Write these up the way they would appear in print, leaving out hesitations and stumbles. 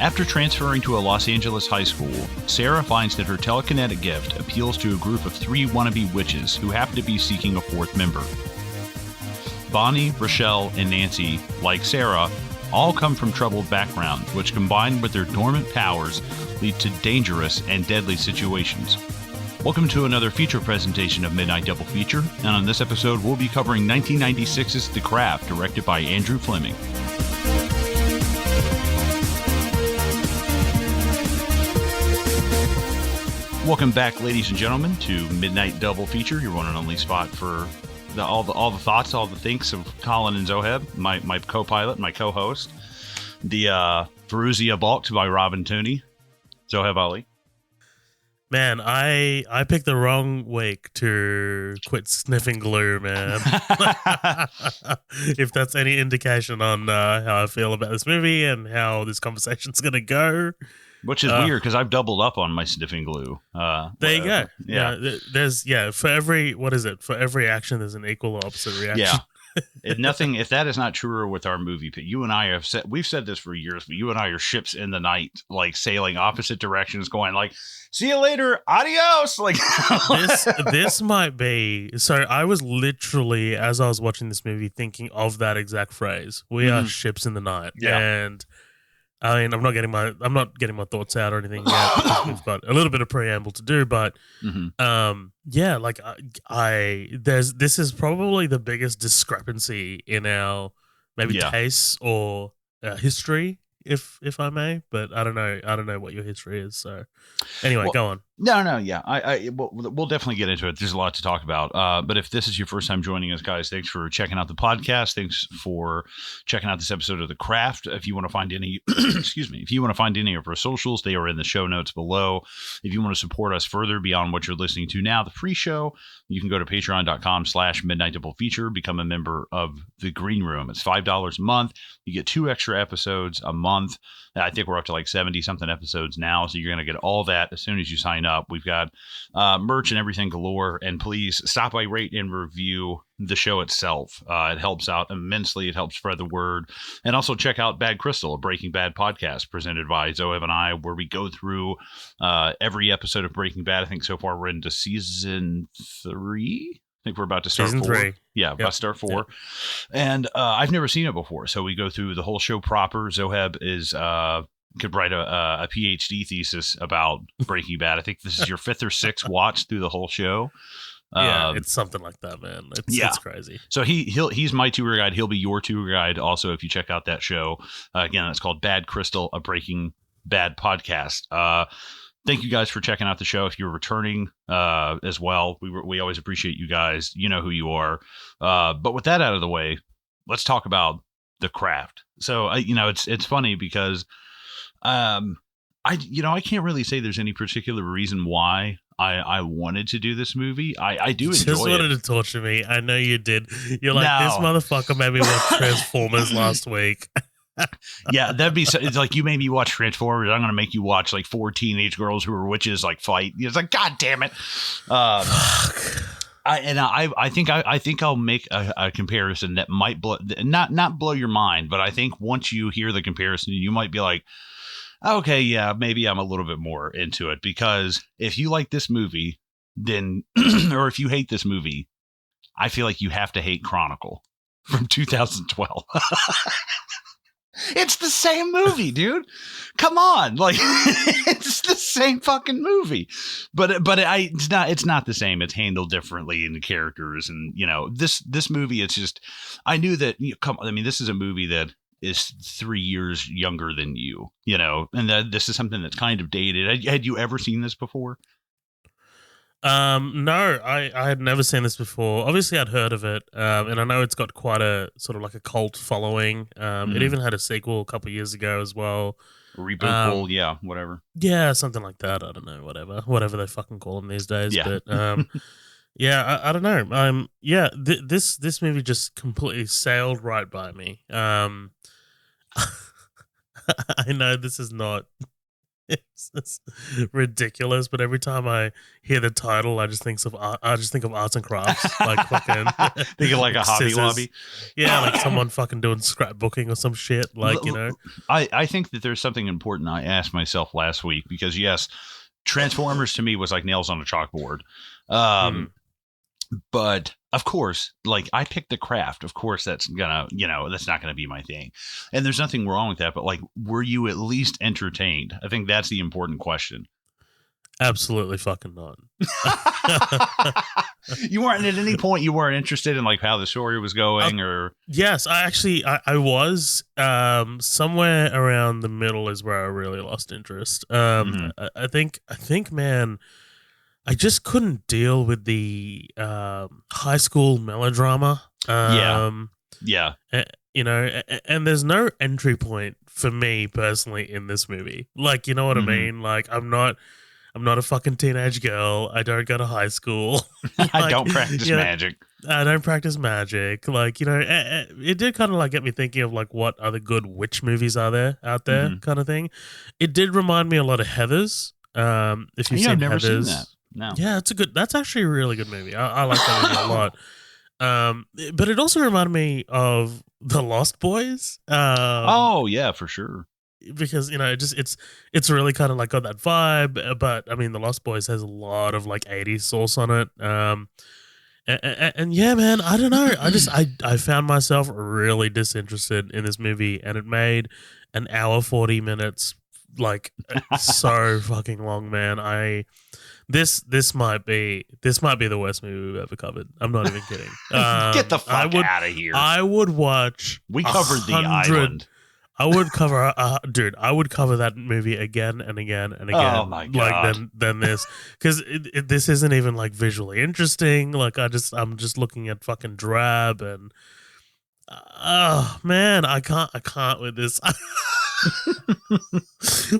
After transferring to a Los Angeles high school, Sarah finds that her telekinetic gift appeals to a group of 3 wannabe witches who happen to be seeking a 4th member. Bonnie, Rochelle, and Nancy, like Sarah, all come from troubled backgrounds, which combined with their dormant powers lead to dangerous and deadly situations. Welcome to another feature presentation of Midnight Double Feature, and on this episode we'll be covering 1996's The Craft, directed by Andrew Fleming. Welcome back, ladies and gentlemen, to Midnight Double Feature, your one and only spot for all the thoughts, all the thinks of Colin and Zoheb, my co-pilot, my co-host. The Veruzia Balked by Robin Tooney. Zoheb Ali. Man, I picked the wrong week to quit sniffing glue, man. If that's any indication on how I feel about this movie and how this conversation's going to go. Which is weird because I've doubled up on my sniffing glue. There you go. Yeah. For every action, there's an equal or opposite reaction. Yeah. If that is not true with our movie, you and I we've said this for years, but you and I are ships in the night, like sailing opposite directions, going like, see you later, adios. Like this might be. So I was literally, as I was watching this movie, thinking of that exact phrase. We are ships in the night. Yeah. And I mean, I'm not getting my thoughts out or anything yet because we've got a little bit of preamble to do, but this is probably the biggest discrepancy in our maybe tastes or history, if I may, but I don't know what your history is. So anyway, go on. No, yeah, we'll definitely get into it. There's a lot to talk about. But if this is your first time joining us, guys, thanks for checking out the podcast. Thanks for checking out this episode of The Craft. If you want to find any, if you want to find any of our socials, they are in the show notes below. If you want to support us further beyond what you're listening to now, the free show, you can go to patreon.com/Midnight Double Feature, become a member of the Green Room. It's $5 a month. You get 2 extra episodes a month. I think we're up to like 70 something episodes now. So you're going to get all that as soon as you sign up. We've got merch and everything galore. And please stop by, rate, and review the show itself. It helps out immensely. It helps spread the word. And also check out Bad Crystal, a Breaking Bad podcast presented by Zoev and I, where we go through every episode of Breaking Bad. I think so far we're into season 3. I think we're about to start season 4. 3. Yeah, about to start 4. Yep. And I've never seen it before. So we go through the whole show proper. Zoheb could write a PhD thesis about Breaking Bad. I think this is your 5th or 6th watch through the whole show. Yeah, it's something like that, man. It's crazy. So he's my tour guide. He'll be your tour guide also if you check out that show. Again, it's called Bad Crystal, a Breaking Bad podcast. Thank you guys for checking out the show. If you're returning as well, we always appreciate you guys. You know who you are. But with that out of the way, let's talk about The Craft. So it's funny because I can't really say there's any particular reason why I wanted to do this movie. I do enjoy it. Just wanted to torture me. I know you did. You're like, this motherfucker made me watch Transformers last week. Yeah, that'd be. It's like you made me watch Transformers. I'm going to make you watch like 4 teenage girls who are witches like fight. It's like, God damn it. I think I'll make a comparison that might not blow your mind, but I think once you hear the comparison, you might be like, okay, yeah, maybe I'm a little bit more into it, because if you like this movie, then or if you hate this movie, I feel like you have to hate Chronicle from 2012. It's the same movie, dude. Come on, like it's the same fucking movie, but it's not the same. It's handled differently in the characters, and this movie. It's just I knew that. This is a movie that is 3 years younger than you, and that this is something that's kind of dated. Had you ever seen this before? No, I had never seen this before. Obviously, I'd heard of it, and I know it's got quite a sort of like a cult following. It even had a sequel a couple of years ago as well. Reboot, yeah, whatever. Yeah, something like that. I don't know, whatever they fucking call them these days. Yeah. But yeah, I don't know. This movie just completely sailed right by me. I know this is not It's ridiculous, but every time I hear the title, I just think of arts and crafts, like fucking thinking like a Hobby Lobby. Yeah, like someone fucking doing scrapbooking or some shit. Like, you know, I think that there's something important I asked myself last week, because yes, Transformers to me was like nails on a chalkboard. But of course, like, I picked The Craft. Of course, that's gonna, that's not gonna be my thing. And there's nothing wrong with that. But like, were you at least entertained? I think that's the important question. Absolutely fucking not. You weren't at any point, you weren't interested in like how the story was going, or yes, I was somewhere around the middle is where I really lost interest. I think man, I just couldn't deal with the high school melodrama. Yeah. And there's no entry point for me personally in this movie. Like, you know what I mean? Like, I'm not a fucking teenage girl. I don't go to high school. Like, I don't practice magic. I don't practice magic. Like, it did kind of like get me thinking of like what other good witch movies are there out there, kind of thing. It did remind me a lot of Heathers. If you've seen I've never Heathers, seen that. No. Yeah, that's actually a really good movie. I like that movie a lot. But it also reminded me of The Lost Boys. Oh yeah, for sure. Because it's really kind of like got that vibe. But I mean, The Lost Boys has a lot of like 80s sauce on it. And yeah, man, I don't know. I found myself really disinterested in this movie, and it made an hour 40 minutes like so fucking long, man. This might be the worst movie we've ever covered. I'm not even kidding. Get the fuck out of here. I would watch. We covered The Island. I would cover, dude. I would cover that movie again and again and again. Oh my god! Like than this, because this isn't even like visually interesting. Like I'm just looking at fucking drab and, oh man, I can't with this.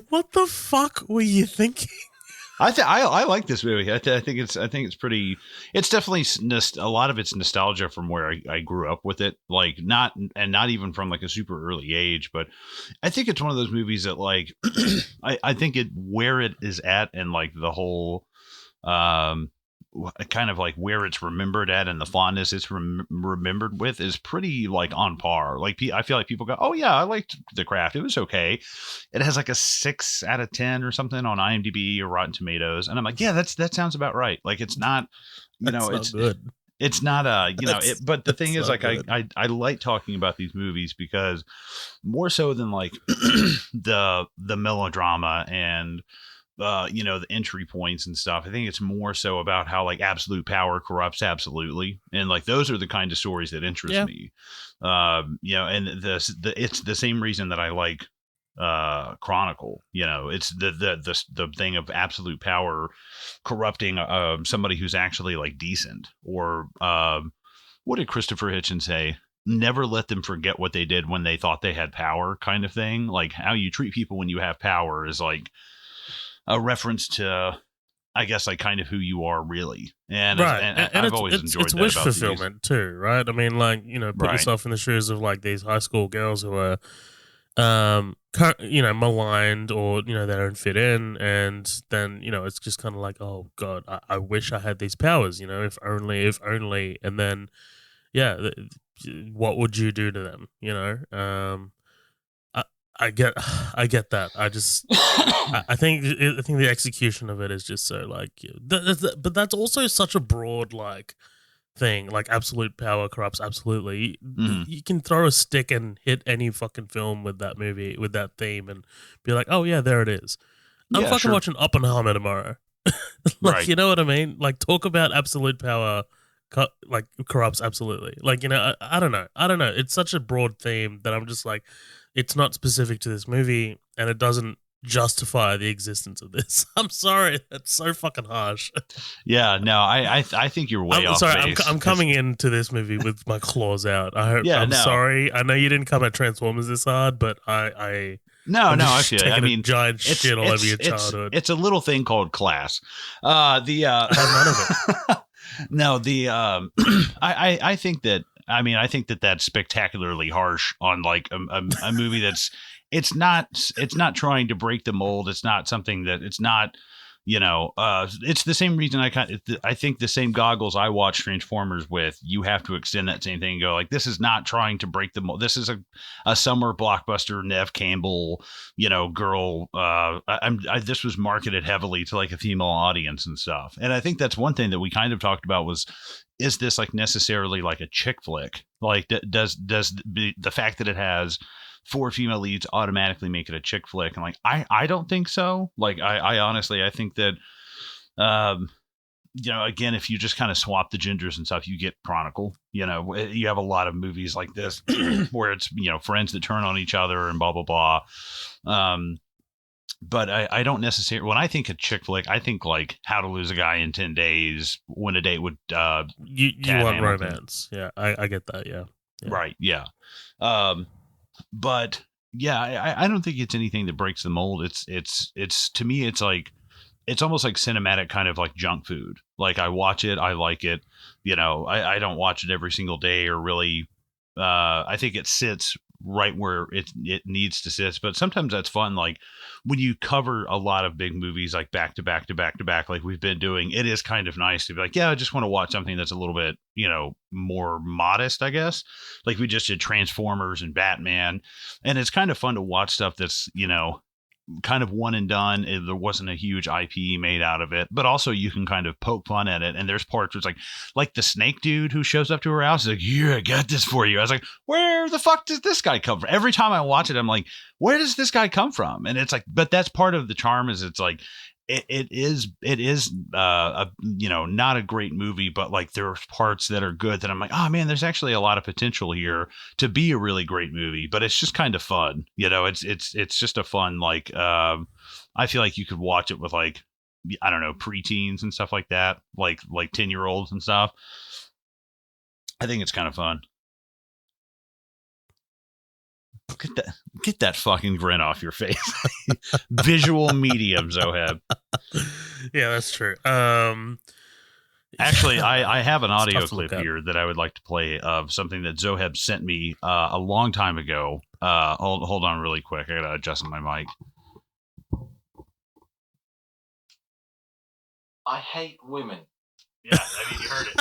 What the fuck were you thinking? I like this movie. I think it's pretty. It's definitely a lot of it's nostalgia from where I grew up with it. Like not even from like a super early age, but I think it's one of those movies that like I think where it is at, and like the whole kind of like where it's remembered at, and the fondness it's remembered with is pretty like on par. Like I feel like people go, oh yeah, I liked The Craft, it was okay. It has like a 6 out of 10 or something on IMDb or Rotten Tomatoes, and I'm like, yeah, that sounds about right. Like it's not, it's good. It's not but the thing is, like, I like talking about these movies because more so than like the melodrama and the entry points and stuff. I think it's more so about how like absolute power corrupts absolutely, and like those are the kind of stories that interest me. And it's the same reason that I like Chronicle. It's the thing of absolute power corrupting somebody who's actually like decent. Or what did Christopher Hitchens say? Never let them forget what they did when they thought they had power, kind of thing. Like how you treat people when you have power is like a reference to, I guess, like kind of who you are really. And right. and I've always enjoyed it's that wish about fulfillment too, right? I mean, like, put yourself in the shoes of like these high school girls who are maligned, or they don't fit in, and then it's just kind of like, oh god, I wish I had these powers, if only, and then what would you do to them? I get that. I think the execution of it is just so like, but that's also such a broad like thing. Like absolute power corrupts absolutely. You can throw a stick and hit any fucking film with that movie, with that theme, and be like, oh yeah, there it is. I'm fucking watching Oppenheimer tomorrow. Like, right. You know what I mean? Like, talk about absolute power. Like corrupts absolutely. Like, I don't know. It's such a broad theme that I'm just like, it's not specific to this movie, and it doesn't justify the existence of this. I'm sorry, that's so fucking harsh. Yeah, no, I think you're way off. Sorry, I'm coming into this movie with my claws out. I hope. Yeah, sorry. I know you didn't come at Transformers this hard, but I I feel. I mean, giant shit all over your childhood. It's a little thing called class. I have none of it. No, I think that. I mean, I think that that's spectacularly harsh on like a movie that's it's not trying to break the mold. It's not something that it's not, it's the same reason I think the same goggles I watch Transformers with, you have to extend that same thing and go like, this is not trying to break the mold. This is a summer blockbuster, Nev Campbell, girl. This was marketed heavily to like a female audience and stuff. And I think that's one thing that we kind of talked about was, is this like necessarily like a chick flick? Like does the fact that it has 4 female leads automatically make it a chick flick? And like, I don't think so. Like, I honestly, I think that, again, if you just kind of swap the genders and stuff, you get Chronicle. You have a lot of movies like this where it's, friends that turn on each other and blah, blah, blah. But I don't necessarily, when I think of chick flick, I think like How to Lose a Guy in 10 Days, Win a Date with you want Hamilton. Romance. Yeah, I get that. Yeah. Right. Yeah. But yeah, I don't think it's anything that breaks the mold. It's to me, it's like, it's almost like cinematic kind of like junk food. Like I watch it, I like it, I don't watch it every single day or really, I think it sits right where it needs to sit. But sometimes that's fun. Like when you cover a lot of big movies, like back to back to back to back, like we've been doing, it is kind of nice to be like, yeah, I just want to watch something that's a little bit, more modest, I guess. Like we just did Transformers and Batman, and it's kind of fun to watch stuff that's, kind of one and done. There wasn't a huge IP made out of it, but also you can kind of poke fun at it. And there's parts where it's like the snake dude who shows up to her house is like, yeah, I got this for you. I was like, where the fuck does this guy come from? Every time I watch it, I'm like, where does this guy come from? And it's like, but that's part of the charm, is it's like, it is not a great movie, but like there's parts that are good that I'm like, oh man, there's actually a lot of potential here to be a really great movie. But it's just kind of fun, it's just a fun, like I feel like you could watch it with like, I don't know, preteens and stuff like that, like 10-year-olds and stuff. I think it's kind of fun. Get that fucking grin off your face. Visual medium, Zoheb. Yeah, that's true. Actually, I have an audio clip here that I would like to play of something that Zoheb sent me a long time ago. Hold on really quick. I gotta adjust my mic. I hate women. Yeah, I mean, you heard it.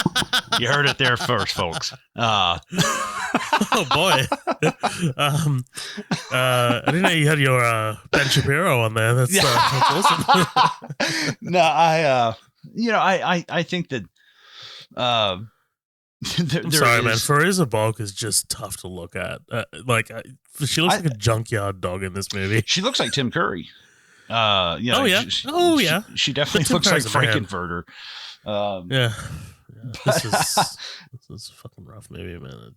You heard it there first, folks. Oh boy. I didn't know you had your Ben Shapiro on there. That's awesome. No, I think that sorry, man. Fairuza Balk is just tough to look at. She looks like a junkyard dog in this movie. She looks like Tim Curry. She definitely looks like Frankenfurter. This is a fucking rough movie, man.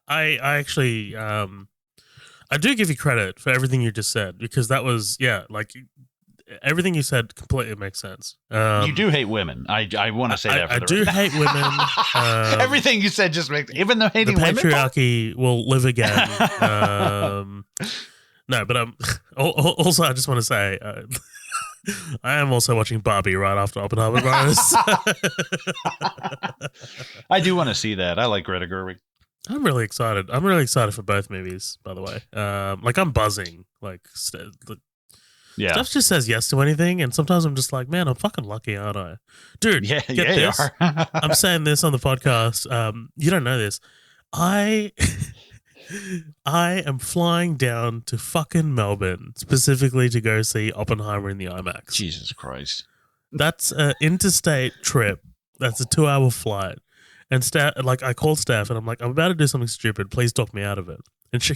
I actually I do give you credit for everything you just said, because that was like everything you said completely makes sense. You do hate women. I want to say that. I do hate women. Everything you said just makes, even though hating the women, patriarchy will live again. No, but also I just want to say. I am also watching Barbie right after Oppenheimer. I do want to see that. I like Greta Gerwig. I'm really excited. I'm really excited for both movies, by the way. I'm buzzing. Steph just says yes to anything, and sometimes I'm just like, man, I'm fucking lucky, aren't I? Dude, get this. You are. I'm saying this on the podcast. You don't know this. I am flying down to fucking Melbourne specifically to go see Oppenheimer in the IMAX. Jesus Christ. That's an interstate trip. That's a 2-hour flight. And I called Steph and I'm like, I'm about to do something stupid. Please talk me out of it. And she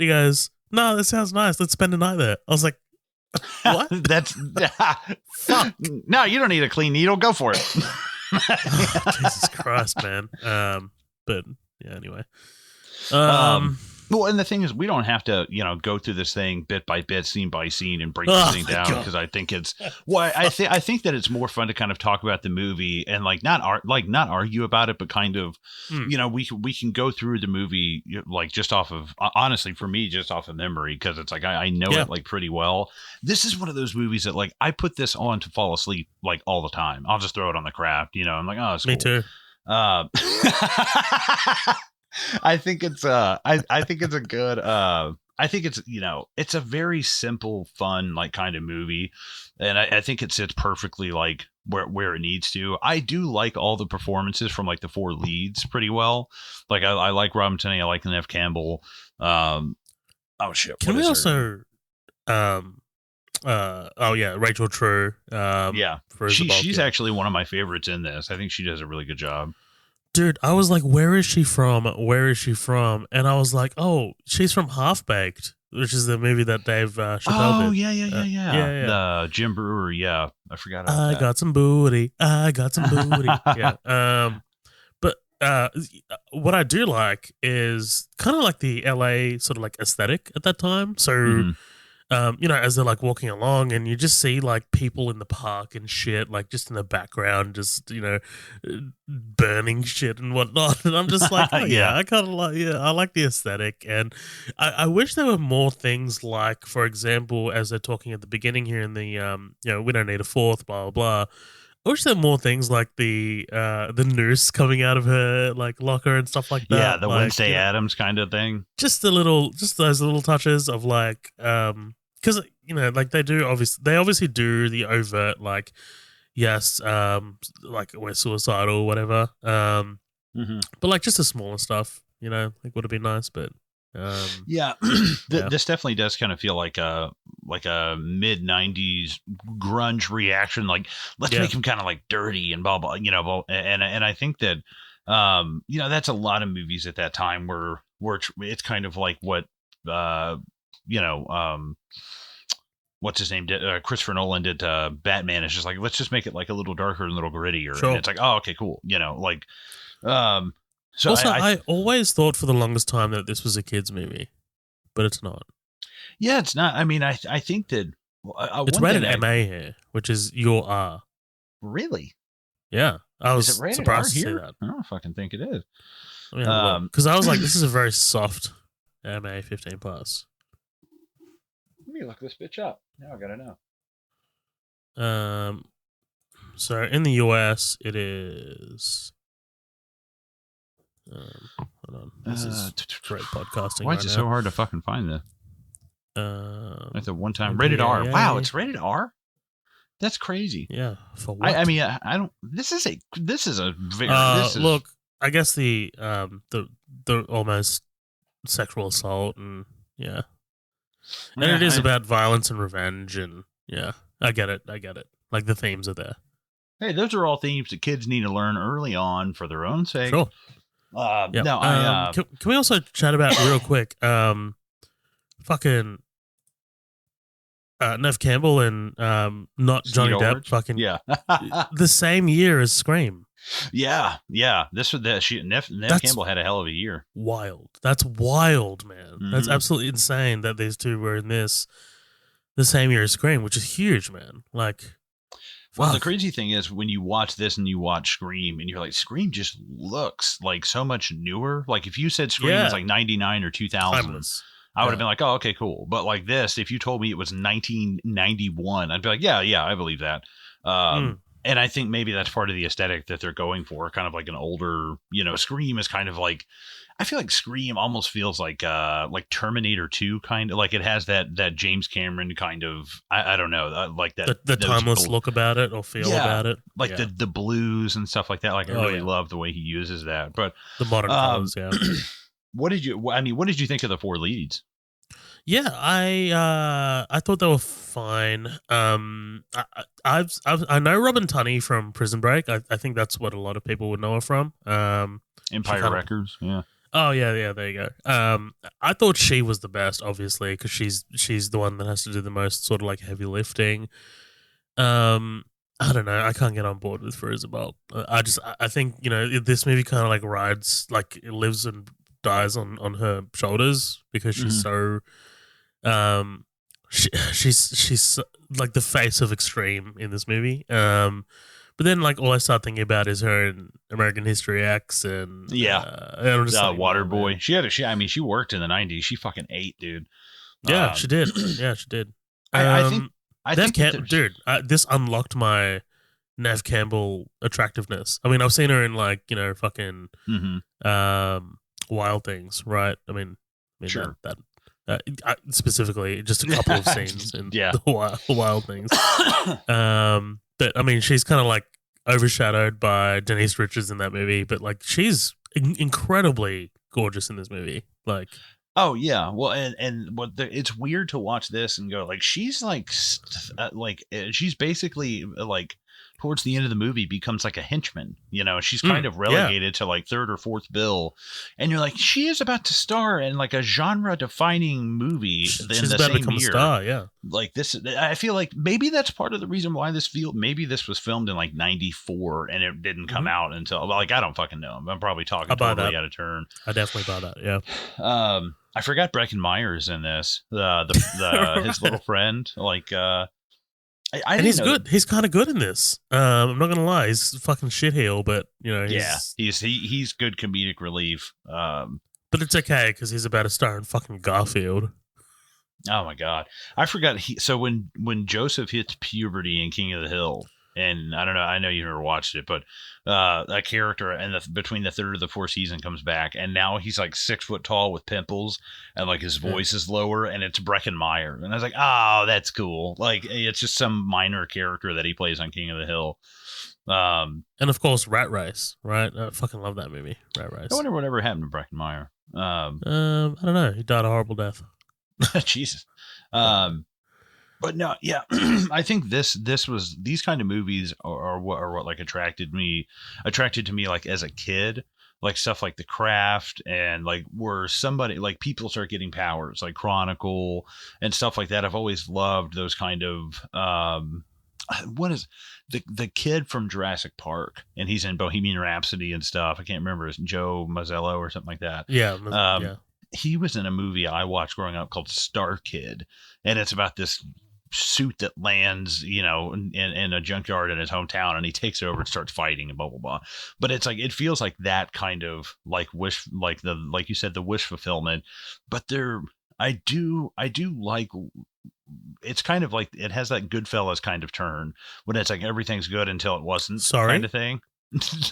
goes, no, that sounds nice. Let's spend a night there. I was like, what? That's fuck. No, you don't need a clean needle. Go for it. Oh, Jesus Christ, man. But yeah, anyway. Well, and the thing is, we don't have to, go through this thing bit by bit, scene by scene, and break this thing down, because I think it's I think that it's more fun to kind of talk about the movie and not argue about it, but kind of we can go through the movie just off of, honestly, for me, just off of memory, because it's I know it pretty well. This is one of those movies that I put this on to fall asleep all the time. I'll just throw it on the craft, I'm like, oh, it's me cool. too. I think it's I think it's a good I think it's, you know, it's a very simple, fun, like kind of movie. And I think it sits perfectly like where it needs to. I do like all the performances from like the four leads pretty well. Like I like Robin Tunney, I like Neve Campbell. Oh shit, Can what we is her name? also oh yeah, Rachel True Yeah. for Isabel, She's yeah. actually one of my favorites in this. I think she does a really good job. Dude, I was like, where is she from? Where is she from? And I was like, oh, she's from Half Baked, which is the movie that Dave Chappelle Oh did. yeah, Yeah, yeah. The Jim Brewer, yeah. I forgot about I that. got some booty. I got some booty. Yeah. But what I do like is kind of like the LA sort of like aesthetic at that time. So Hmm. you know, as they're like walking along and you just see like people in the park and shit, like just in the background, just, you know, burning shit and whatnot. And I'm just like, oh Yeah. yeah, I kind of like, yeah, I like the aesthetic. And I wish there were more things like, for example, as they're talking at the beginning here in the, you know, we don't need a fourth, blah, blah, blah. I wish there were more things like the noose coming out of her like locker and stuff like Yeah, that. the Like, Wednesday you know, Adams kind of thing. just those little touches of like because you know like they obviously do the overt like yes like we're suicidal or whatever Hmm. but like just the smaller stuff, you know, like would have been nice, but Yeah, yeah, this definitely does kind of feel like a mid '90s grunge reaction. Like let's yeah, make him kind of like dirty and blah blah, you know. And I think that you know, that's a lot of movies at that time where it's kind of like what uh, you know, what's his name did, Christopher Nolan did to Batman. It's just like let's just make it like a little darker and a little grittier, and sure. it's like oh okay cool, you know, like um. So Also, I I always thought for the longest time that this was a kids movie, but it's not. yeah, it's not. I mean, I think that It's one rated thing I MA here, which is your R. really Yeah, I is it was rated R surprised to see here? that. I don't fucking think it is. Let me have a look Um, because I was like, this is a very soft MA 15 plus. let me look this bitch up. Now I gotta know. Um, so in the US, it is. Hold on, this is great podcasting Why right is it now. so hard to fucking find this? That's a one time rated R. Wow, MPAA. it's rated R. That's crazy. Yeah, for I what? mean, I don't. This is a very this is Look, I guess the almost sexual assault and yeah, and yeah. it is about violence and revenge and yeah, I get it. I get it. Like the themes are there. Hey, those are all themes that kids need to learn early on for their own sake. Sure. Yeah. No, I Can we also chat about real quick? Fucking Nev Campbell and not Skeet Johnny Depp. Ulrich. Fucking Yeah. the same year as Scream. Yeah. This was that. Nev That's Campbell had a hell of a year. wild. That's wild, man. That's Mhm. absolutely insane that these two were in this the same year as Scream, which is huge, man. Like, Well, the fuck. crazy thing is when you watch this and you watch Scream, and you're like, Scream just looks like so much newer. Like if you said Scream was Yeah, like '99 or 2000, timeless. I would have Yeah. been like, oh, okay, cool. But like this, if you told me it was 1991, I'd be like, yeah, I believe that. Mm. And I think maybe that's part of the aesthetic that they're going for, kind of like an older, you know, Scream is kind of like, I feel like Scream almost feels like Terminator 2, kind of like it has that James Cameron kind of, I don't know, like that The those timeless look about it or feel yeah, about it. like Yeah. the blues and stuff like that. Like I Oh really yeah. love the way he uses that. But The modern um, colors. Yeah. what did you? I mean, what did you think of the four leads? Yeah, I thought they were fine. I know Robin Tunney from Prison Break. I think that's what a lot of people would know her from. Empire kinda- Records, yeah. Oh yeah, there you go. I thought she was the best, obviously, because she's the one that has to do the most sort of like heavy lifting. I don't know. I can't get on board with for Isabel. I think you know this movie kind of like rides like it lives and dies on her shoulders because she's so she's like the face of extreme in this movie. But then like all I start thinking about is her in American History X and Yeah. and I'm just like, Water oh, Boy. man. I mean, she worked in the '90s. She fucking ate, dude. Yeah, she did. Yeah, she did. I think Nev that there's- dude, this unlocked my Nev Campbell attractiveness. I mean, I've seen her in like you know fucking Mhm. Wild Things, right? I mean Sure. specifically just a couple of scenes in Yeah. the Wild Things. But I mean, she's kind of like overshadowed by Denise Richards in that movie, but like she's incredibly gorgeous in this movie. Like, Oh yeah, well, and it's weird to watch this and go like she's she's basically like towards the end of the movie becomes like a henchman. You know, she's kind of yeah, relegated to like third or fourth bill, and you're like she is about to star in like a genre defining movie in she's the about to same become a year. star. Yeah, Like this, I feel like maybe that's part of the reason why maybe this was filmed in like '94 and it didn't come out until like I don't fucking know. I'm probably talking I buy totally that. out of turn. I definitely buy that. Yeah. I forgot Breckin Meyer's in this. The his little friend. Like I And didn't he's know. good. He's kind of good in this. I'm not gonna lie. He's a fucking shitheel, but you know Yeah, he's. he's good comedic relief. But it's okay because he's about to star in fucking Garfield. Oh my god, I forgot. So when Joseph hits puberty in King of the Hill, and I don't know, I know you never watched it, but a character and between the third and the fourth season comes back, and now he's like 6 foot tall with pimples, and like his voice is lower, and it's Breckin Meyer, and I was like, oh, that's cool. Like it's just some minor character that he plays on King of the Hill. And of course, Rat Race, right? I fucking love that movie, Rat I Race. wonder whatever happened to Breckin Meyer. I don't know. He died a horrible death. Jesus. But no, yeah, I think these kind of movies are what like attracted to me like as a kid, like stuff like The Craft and like where somebody like people start getting powers like Chronicle and stuff like that. I've always loved those kind of what is the kid from Jurassic Park and he's in Bohemian Rhapsody and stuff. I can't remember, it's Joe Mazzello or something like that. Yeah, Um, yeah. he was in a movie I watched growing up called Star Kid, and it's about this suit that lands, you know, in a junkyard in his hometown, and he takes it over and starts fighting and blah blah blah. But it's like it feels like that kind of like wish, like you said, the wish fulfillment. But I do like it's kind of like it has that Goodfellas kind of turn when it's like everything's good until it wasn't Sorry. kind of thing.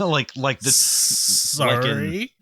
like the Sorry.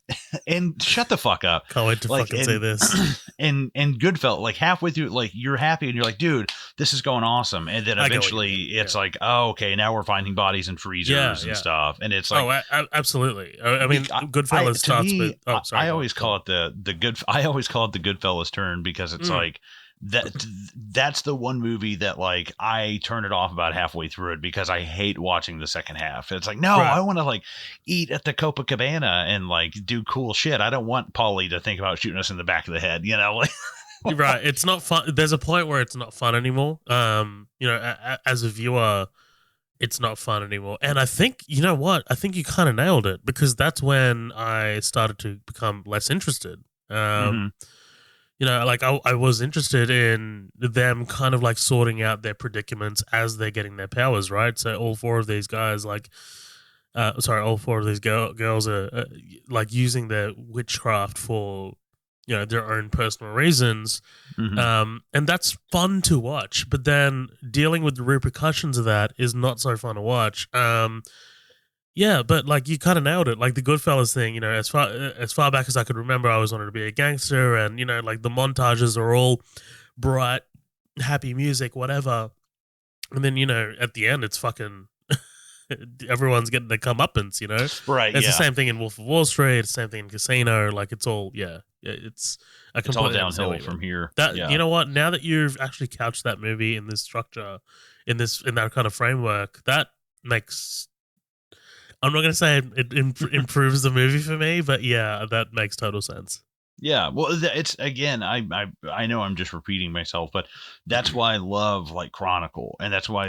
and shut the fuck up. Can't wait to Like fucking say this. and Goodfellas, like halfway through, like you're happy and you're like, dude, this is going awesome. And then eventually it's like, oh, okay, now we're finding bodies in freezers and stuff. And it's like, absolutely. I mean, Goodfellas to starts me, with. Oh, sorry. I always call it the good. I always call it the Goodfellas turn because it's like that's the one movie that like I turn it off about halfway through it because I hate watching the second half. It's like, no, Right. I want to like eat at the Copacabana and like do cool shit. I don't want Paulie to think about shooting us in the back of the head, you know? You're right. It's not fun. There's a point where it's not fun anymore. You know, as a viewer, it's not fun anymore. And I think, you know what? I think you kind of nailed it because that's when I started to become less interested. Mhm. You know, like I was interested in them kind of like sorting out their predicaments as they're getting their powers, right? So all four of these guys, like, all four of these girls are like using their witchcraft for, you know, their own personal reasons. Mhm. And that's fun to watch. But then dealing with the repercussions of that is not so fun to watch. Yeah, but like you kind of nailed it. Like the Goodfellas thing, you know, as far back as I could remember, I always wanted to be a gangster, and you know, like the montages are all bright, happy music, whatever. And then you know, at the end, it's fucking everyone's getting their comeuppance. You know, Right. it's the Yeah. same thing in Wolf of Wall Street. It's the same thing in Casino. Like it's all it's I It's all completely understand downhill what you from mean. here. That Yeah. you know what? Now that you've actually couched that movie in this structure, in that kind of framework, that makes. I'm not going to say it improves the movie for me, but yeah, that makes total sense. Yeah, well, it's again. I know I'm just repeating myself, but that's why I love like Chronicle, and that's why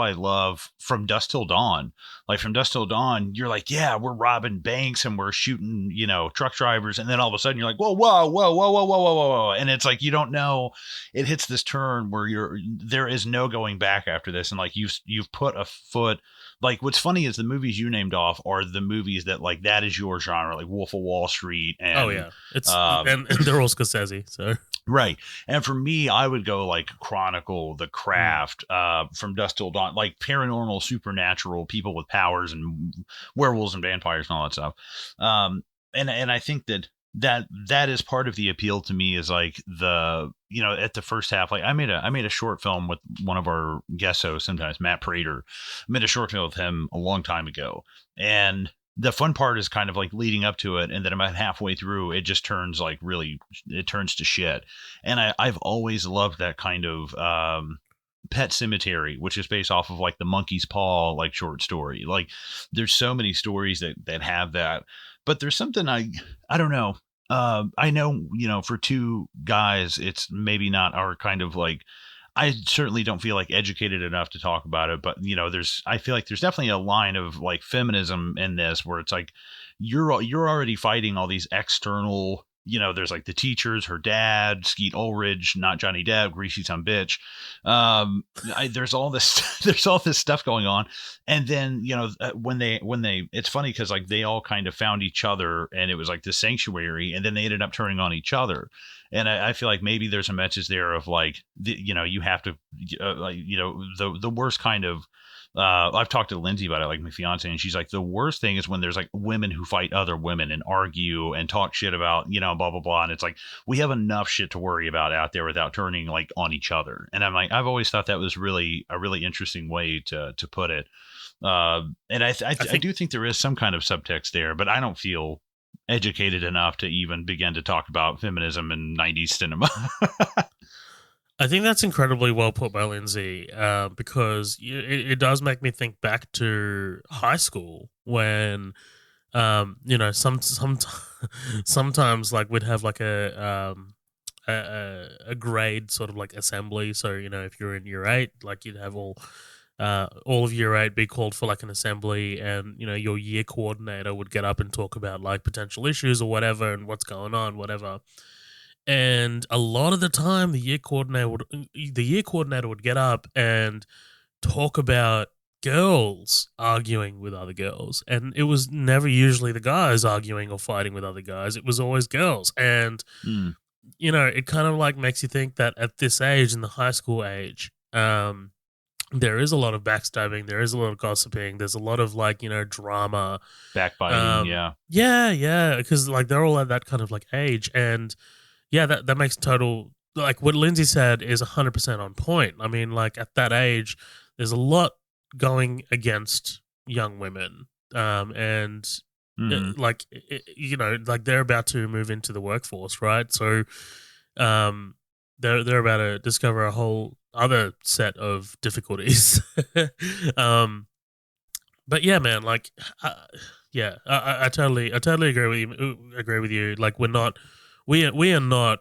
I love From Dusk Till Dawn. Like From Dusk Till Dawn, you're like, yeah, we're robbing banks and we're shooting, you know, truck drivers, and then all of a sudden you're like, whoa, whoa, whoa, whoa, whoa, whoa, whoa, whoa, whoa, and it's like you don't know. It hits this turn where there is no going back after this, and like you've put a foot. Like what's funny is the movies you named off are the movies that like that is your genre, like Wolf of Wall Street, and Oh yeah, it's and they're all Scorsese, so right. And for me, I would go like Chronicle, The Craft, From Dusk Till Dawn, like paranormal, supernatural, people with powers and werewolves and vampires and all that stuff. And I think that that is part of the appeal to me, is like the, at the first half, like I made a short film with one of our guest hosts sometimes, Matt Prater. I made a short film with him a long time ago, and the fun part is kind of like leading up to it, and then about halfway through it just turns like really, it turns to shit. And I've always loved that kind of Pet Cemetery, which is based off of like the Monkey's Paw like short story. Like there's so many stories that have that. But there's something I don't know. I know, for two guys, it's maybe not our kind of like, I certainly don't feel like educated enough to talk about it, but I feel like there's definitely a line of like feminism in this where it's like you're already fighting all these external, there's like the teachers, her dad, Skeet Ulrich, not Johnny Depp, greasy some bitch. There's all this, there's all this stuff going on. And then, when they, it's funny because like they all kind of found each other and it was like the sanctuary, and then they ended up turning on each other. And I feel like maybe there's a message there of like, you have to, like, the worst kind of, I've talked to Lindsay about it, like my fiance, and she's like, the worst thing is when there's like women who fight other women and argue and talk shit about, blah, blah, blah. And it's like, we have enough shit to worry about out there without turning like on each other. And I'm like, I've always thought that was really a really interesting way to put it. And I do think there is some kind of subtext there, but I don't feel educated enough to even begin to talk about feminism in 90s cinema. I think that's incredibly well put by Lindsay, because it does make me think back to high school when, sometimes like we'd have like a grade sort of like assembly. So if you're in year 8, like you'd have all of year 8 be called for like an assembly, and your year coordinator would get up and talk about like potential issues or whatever and what's going on, whatever. And a lot of the time, the year coordinator would get up and talk about girls arguing with other girls, and it was never usually the guys arguing or fighting with other guys. It was always girls, and Mm. it kind of like makes you think that at this age, in the high school age, there is a lot of backstabbing, there is a lot of gossiping, there's a lot of like drama, Backbiting, yeah, because like they're all at that kind of like age. And yeah, that makes total, like what Lindsay said is 100% on point. I mean, like at that age, there's a lot going against young women, and Mm-hmm. like they're about to move into the workforce, right? So, they're about to discover a whole other set of difficulties. um, but yeah, man, like, yeah, I totally agree with you. Like, we are not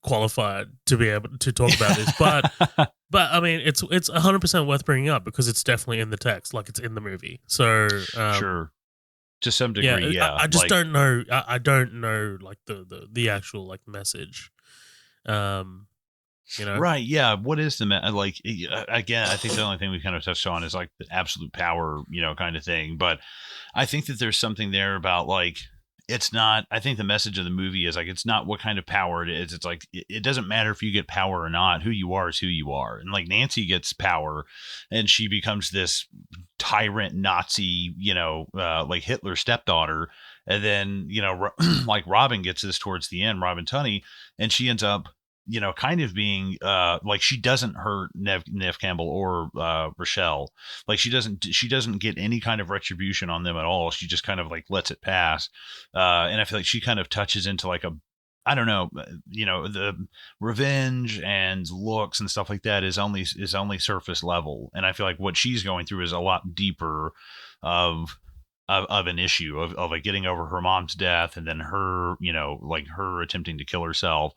qualified to be able to talk about this, but I mean, it's 100% worth bringing up because it's definitely in the text, like it's in the movie. So, Sure. To some yeah, degree, yeah. I just like, don't know. I don't know like the actual like message. Um, right, yeah. What is the like? Again, I think the only thing we kind of touched on is like the absolute power, kind of thing. But I think that there's something there about like, it's not. I think the message of the movie is like, it's not what kind of power it is. It's like it doesn't matter if you get power or not. Who you are is who you are. And like Nancy gets power, and she becomes this tyrant Nazi, like Hitler stepdaughter. And then like Robin gets this towards the end, Robin Tunney, and she ends up kind of being like, she doesn't hurt Nev Campbell or Rochelle. Like she doesn't get any kind of retribution on them at all. She just kind of like lets it pass. And I feel like she kind of touches into like I don't know, the revenge and looks and stuff like that is only surface level. And I feel like what she's going through is a lot deeper of an issue of like getting over her mom's death, and then her, like her attempting to kill herself.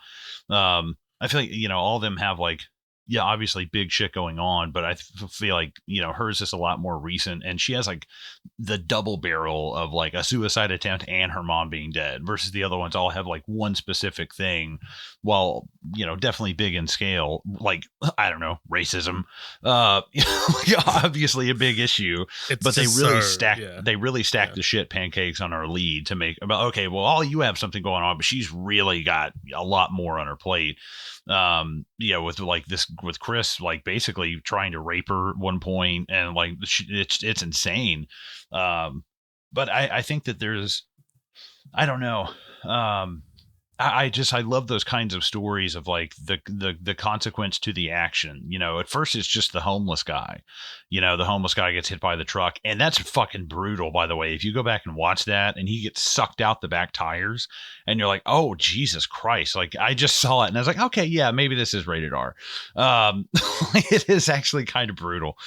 I feel like, all of them have like, yeah, obviously big shit going on, but I feel like, hers is a lot more recent, and she has like the double barrel of like a suicide attempt and her mom being dead, versus the other ones all have like one specific thing, while, definitely big in scale, like, I don't know, racism, obviously a big issue, but they really stack the shit pancakes on our lead to make about, okay, well, all you have something going on, but she's really got a lot more on her plate. With like this, with Chris, like basically trying to rape her at one point, and like it's insane. But I think that there's, I don't know. I love those kinds of stories of like the consequence to the action. You know, at first it's just the homeless guy. You know, the homeless guy gets hit by the truck, and that's fucking brutal, by the way. If you go back and watch that, and he gets sucked out the back tires, and you're like, oh Jesus Christ! Like I just saw it, and I was like, okay, yeah, maybe this is rated R. It is actually kind of brutal.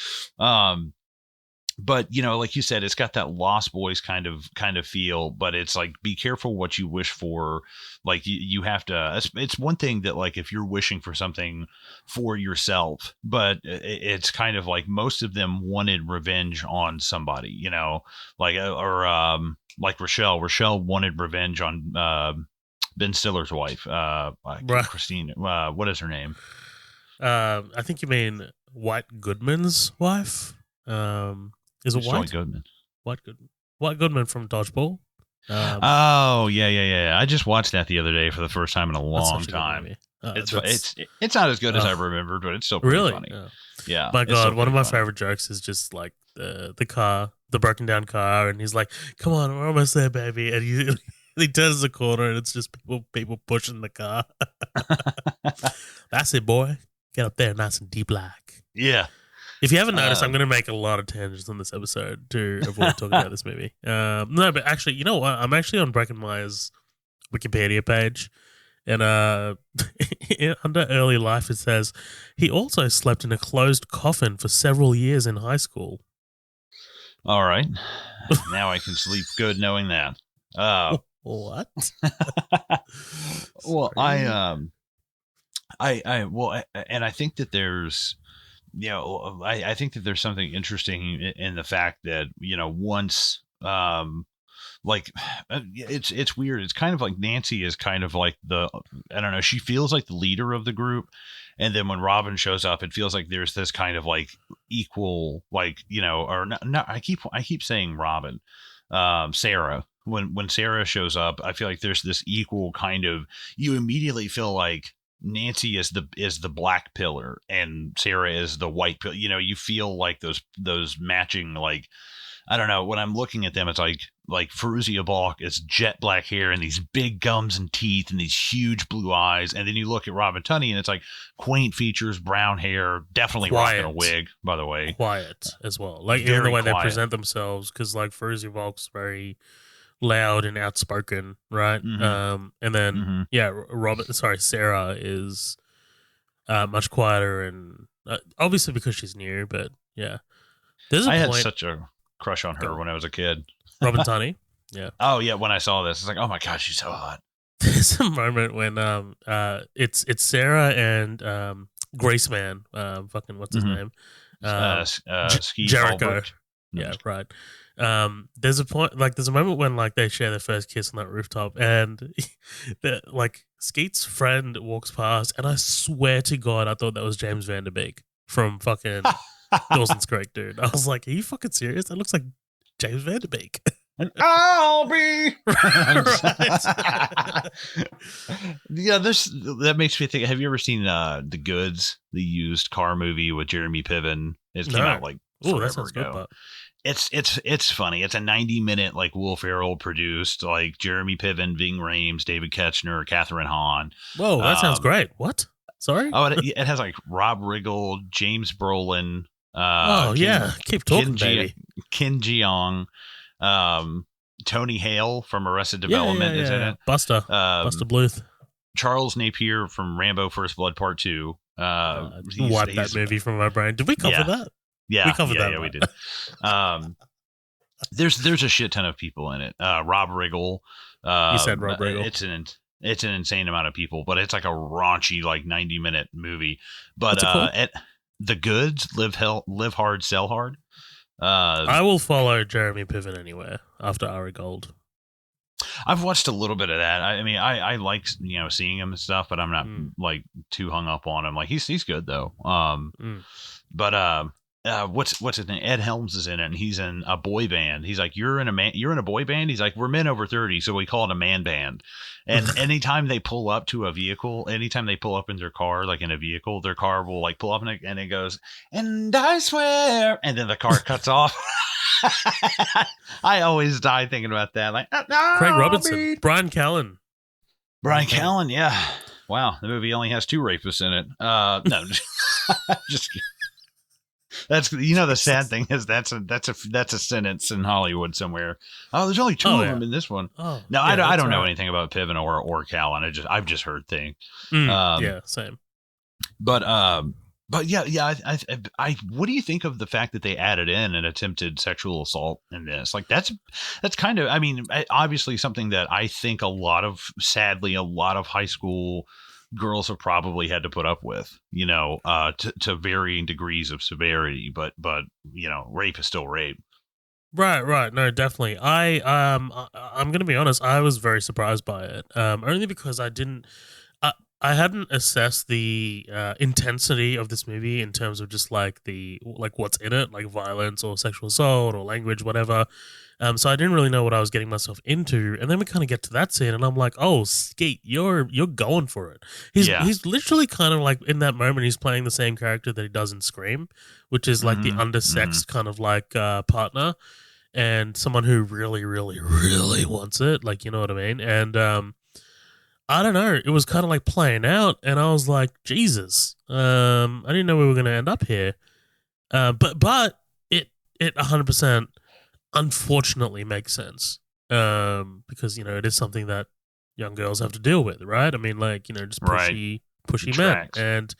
But you know, like you said, it's got that Lost Boys kind of feel, but it's like, be careful what you wish for. Like you have to, it's one thing that like, if you're wishing for something for yourself, but it's kind of like most of them wanted revenge on somebody, you know, like, like Rochelle wanted revenge on, Ben Stiller's wife, Christine, what is her name? I think you mean White Goodman's wife. Is it White? Goodman. White Goodman from Dodgeball. Oh yeah. I just watched that the other day for the first time in a long time. It's not as good as I remembered, but it's still pretty funny. Yeah. My God, one of my favorite jokes is just like the broken down car, and he's like, "Come on, we're almost there, baby," and he turns the corner, and it's just people pushing the car. That's it, boy. Get up there, nice and deep like. Yeah. If you haven't noticed, I'm going to make a lot of tangents on this episode to avoid talking about this movie. No, but actually, you know what? I'm actually on Breckenmeyer's Wikipedia page, and under early life, it says he also slept in a closed coffin for several years in high school. All right. Now I can sleep good knowing that. What? Well, and I think that there's, you know, I think that there's something interesting in the fact that, you know, once, like, it's weird. It's kind of like Nancy is kind of like I don't know, she feels like the leader of the group. And then when Robin shows up, it feels like there's this kind of like equal, like, you know, or not, I keep saying Robin, Sarah. When Sarah shows up, I feel like there's this equal kind of, you immediately feel like Nancy is the black pillar and Sarah is the white pillar. You know, you feel like those matching, like, I don't know, when I'm looking at them, it's like Feruzia Balk is jet black hair and these big gums and teeth and these huge blue eyes. And then you look at Robin Tunney and it's like quaint features, brown hair, definitely rocking a wig, by the way. Quiet as well. Like, even the way they present themselves, because like Feruzia Balk's very loud and outspoken, right? Mm-hmm. And then Sarah is much quieter, and obviously because she's new, but yeah, I had such a crush on her when I was a kid. Robin Tunney, yeah. Oh yeah, when I saw this, it's like, oh my gosh, she's so hot. There's a moment when it's Sarah and Grace Man, fucking what's his name? Jericho. Albert. Yeah, right. There's a moment when like they share their first kiss on that rooftop, and like Skeet's friend walks past, and I swear to God, I thought that was James Van Der Beek from fucking Dawson's Creek, dude. I was like, are you fucking serious? That looks like James Van Der Beek. I'll be yeah, that makes me think, have you ever seen The Goods, the used car movie with Jeremy Piven? It came out like forever ago. It's funny. It's a 90-minute like Will Ferrell produced, like Jeremy Piven, Ving Rhames, David Koechner, Catherine Hahn. Whoa, that sounds great. What? Sorry? Oh, it has like Rob Riggle, James Brolin. Keep talking, baby. Ken Jeong, Tony Hale from Arrested Development is in it. Buster Bluth. Charles Napier from Rambo: First Blood Part 2. Wipe that movie from my brain. Did we cover that? Yeah, we covered that. Yeah, we did. There's a shit ton of people in it. Rob Riggle. You said Rob Riggle. It's an insane amount of people, but it's like a raunchy, like 90-minute movie. But The Goods, Live Hard, Sell Hard. I will follow Jeremy Piven anywhere after Ari Gold. I've watched a little bit of that. I mean, I like, you know, seeing him and stuff, but I'm not like too hung up on him. Like he's good though. But what's his name? Ed Helms is in it, and he's in a boy band. He's like, you're in a boy band. He's like, we're men over 30, so we call it a man band. And anytime they pull up to a vehicle, anytime they pull up in their car, like in a vehicle, their car will like pull up and it goes, and I swear, and then the car cuts off. I always die thinking about that. Like, Craig Robinson, Brian Callen. Brian Callen, yeah. Wow, the movie only has 2 rapists in it. No, just that's the sad thing is that's a sentence in Hollywood somewhere. Oh, there's only 2 of them in this one. Oh, no, yeah, I don't know anything about Piven or Callen. I've just heard things. Yeah, same. But yeah. I what do you think of the fact that they added in an attempted sexual assault in this? Like that's kind of, I mean, obviously something that I think sadly a lot of high school girls have probably had to put up with, to varying degrees of severity, but rape is still rape. Right. No, definitely. I'm gonna be honest. I was very surprised by it. Only because I hadn't assessed the intensity of this movie in terms of just like what's in it, like violence or sexual assault or language, whatever. So I didn't really know what I was getting myself into, and then we kind of get to that scene, and I'm like, "Oh, Skeet, you're going for it." He's literally kind of like in that moment, he's playing the same character that he does in Scream, which is like the undersexed kind of like partner, and someone who really, really, really wants it, like, you know what I mean? And I don't know, it was kind of like playing out, and I was like, Jesus, I didn't know we were going to end up here, but it 100%. Unfortunately makes sense, because it is something that young girls have to deal with, right? I mean, like, just pushy men, and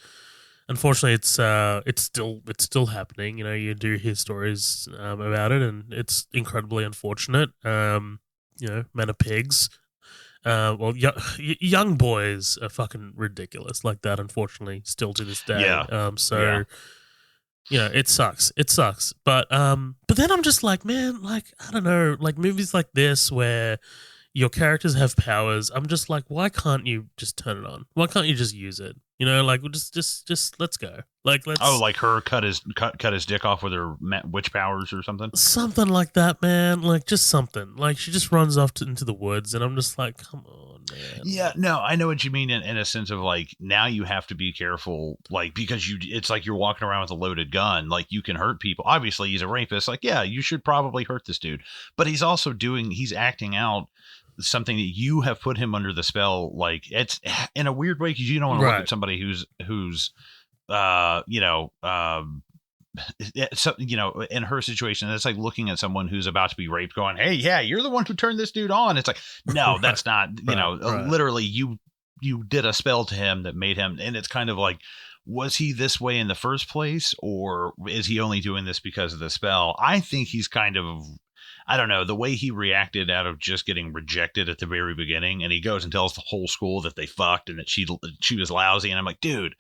unfortunately it's still happening. You do hear stories about it, and it's incredibly unfortunate. Men are pigs. Well, young boys are fucking ridiculous like that, unfortunately, still to this day. It sucks. But then I'm just like, man, like, I don't know, like movies like this where your characters have powers, I'm just like, why can't you just turn it on? Why can't you just use it? Like, just let's go. Like, let's. Oh, like her cut his dick off with her witch powers or something. Something like that, man. Like, just something. Like, she just runs off into the woods, and I'm just like, come on, man. Yeah, no, I know what you mean in a sense of like, now you have to be careful, like, because it's like you're walking around with a loaded gun, like you can hurt people. Obviously, he's a rapist. Like, yeah, you should probably hurt this dude, but he's acting out something that you have put him under the spell. Like, it's in a weird way, because you don't want to look at somebody who's so, in her situation, it's like looking at someone who's about to be raped going, hey, yeah, you're the one who turned this dude on. It's like, no, that's not, literally you did a spell to him that made him. And it's kind of like, was he this way in the first place, or is he only doing this because of the spell? I think he's kind of, I don't know, the way he reacted out of just getting rejected at the very beginning, and he goes and tells the whole school that they fucked and that she was lousy. And I'm like, dude,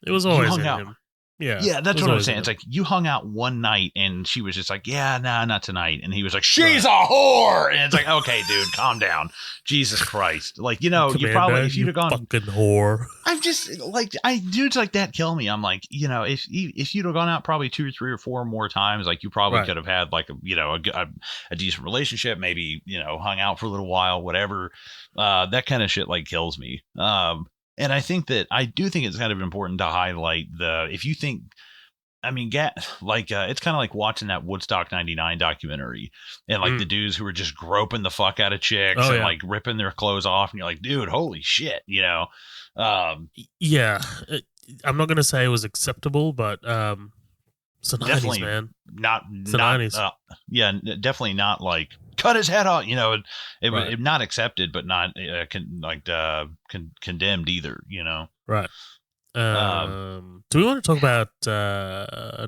it was always in him. Yeah, that's what I'm saying. It's like, you hung out one night and she was just like, yeah, nah, not tonight. And he was like, she's a whore. And it's like, okay, dude, calm down. Jesus Christ. Like, you probably, if you'd have gone, fucking whore. I'm just like, dudes like that kill me. I'm like, if you'd have gone out probably 2 or 3 or 4 more times, like, you probably could have had like a decent relationship, maybe, hung out for a little while, whatever. That kind of shit like kills me. And I do think it's kind of important to highlight if you think, I mean, it's kind of like watching that Woodstock 99 documentary, and like the dudes who were just groping the fuck out of chicks and like ripping their clothes off. And you're like, dude, holy shit, Yeah. I'm not going to say it was acceptable, but it's the 90s, man. Definitely not like, cut his head off, it not accepted, but not condemned either, Right. Do we want to talk about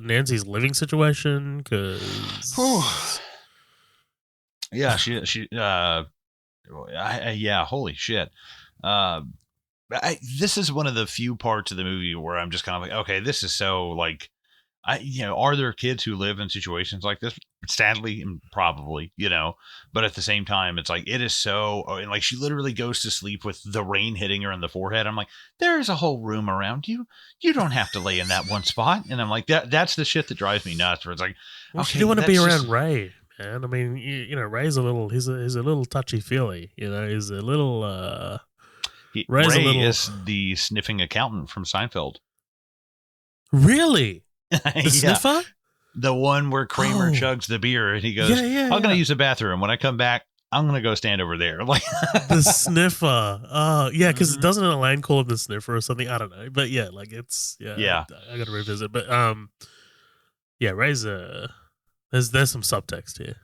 Nancy's living situation? Because yeah, she holy shit. This is one of the few parts of the movie where I'm just kind of like, okay, this is so like, are there kids who live in situations like this? Sadly, probably, but at the same time, it's like, it is so, and like, she literally goes to sleep with the rain hitting her in the forehead. I'm like, there's a whole room around you. You don't have to lay in that one spot. And I'm like, that's the shit that drives me nuts, where it's like, well, okay, she didn't want to be around Ray, man. I mean, Ray's a little, he's a little touchy feely, he's a little, Ray is the sniffing accountant from Seinfeld. Really? The sniffer? The one where Kramer chugs the beer and he goes, I'm going to use the bathroom. When I come back, I'm gonna go stand over there. Like the sniffer. Yeah, because Mhm. doesn't Elaine call him the sniffer or something? I don't know, but yeah, like it's Yeah. I got to revisit, but yeah, Razor. There's some subtext here.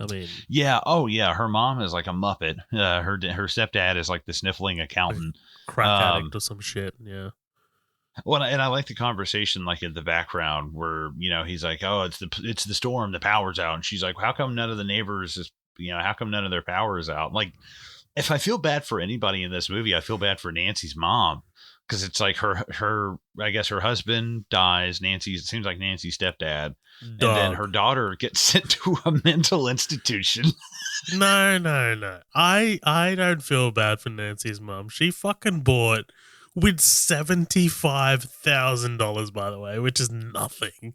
I mean, Yeah. Oh, yeah. Her mom is like a Muppet. Her stepdad is like the sniffling like accountant. crack addict or some shit. Yeah. Well, and I like the conversation like in the background where he's like, "Oh, it's the storm, the power's out," and she's like, "How come none of the neighbors is how come none of their power is out?" Like, if I feel bad for anybody in this movie, I feel bad for Nancy's mom because it's like her I guess her husband dies. It seems like Nancy's stepdad, and then her Dog. daughter gets sent to a mental institution. No. I don't feel bad for Nancy's mom. She fucking bought with $75,000, by the way, which is nothing.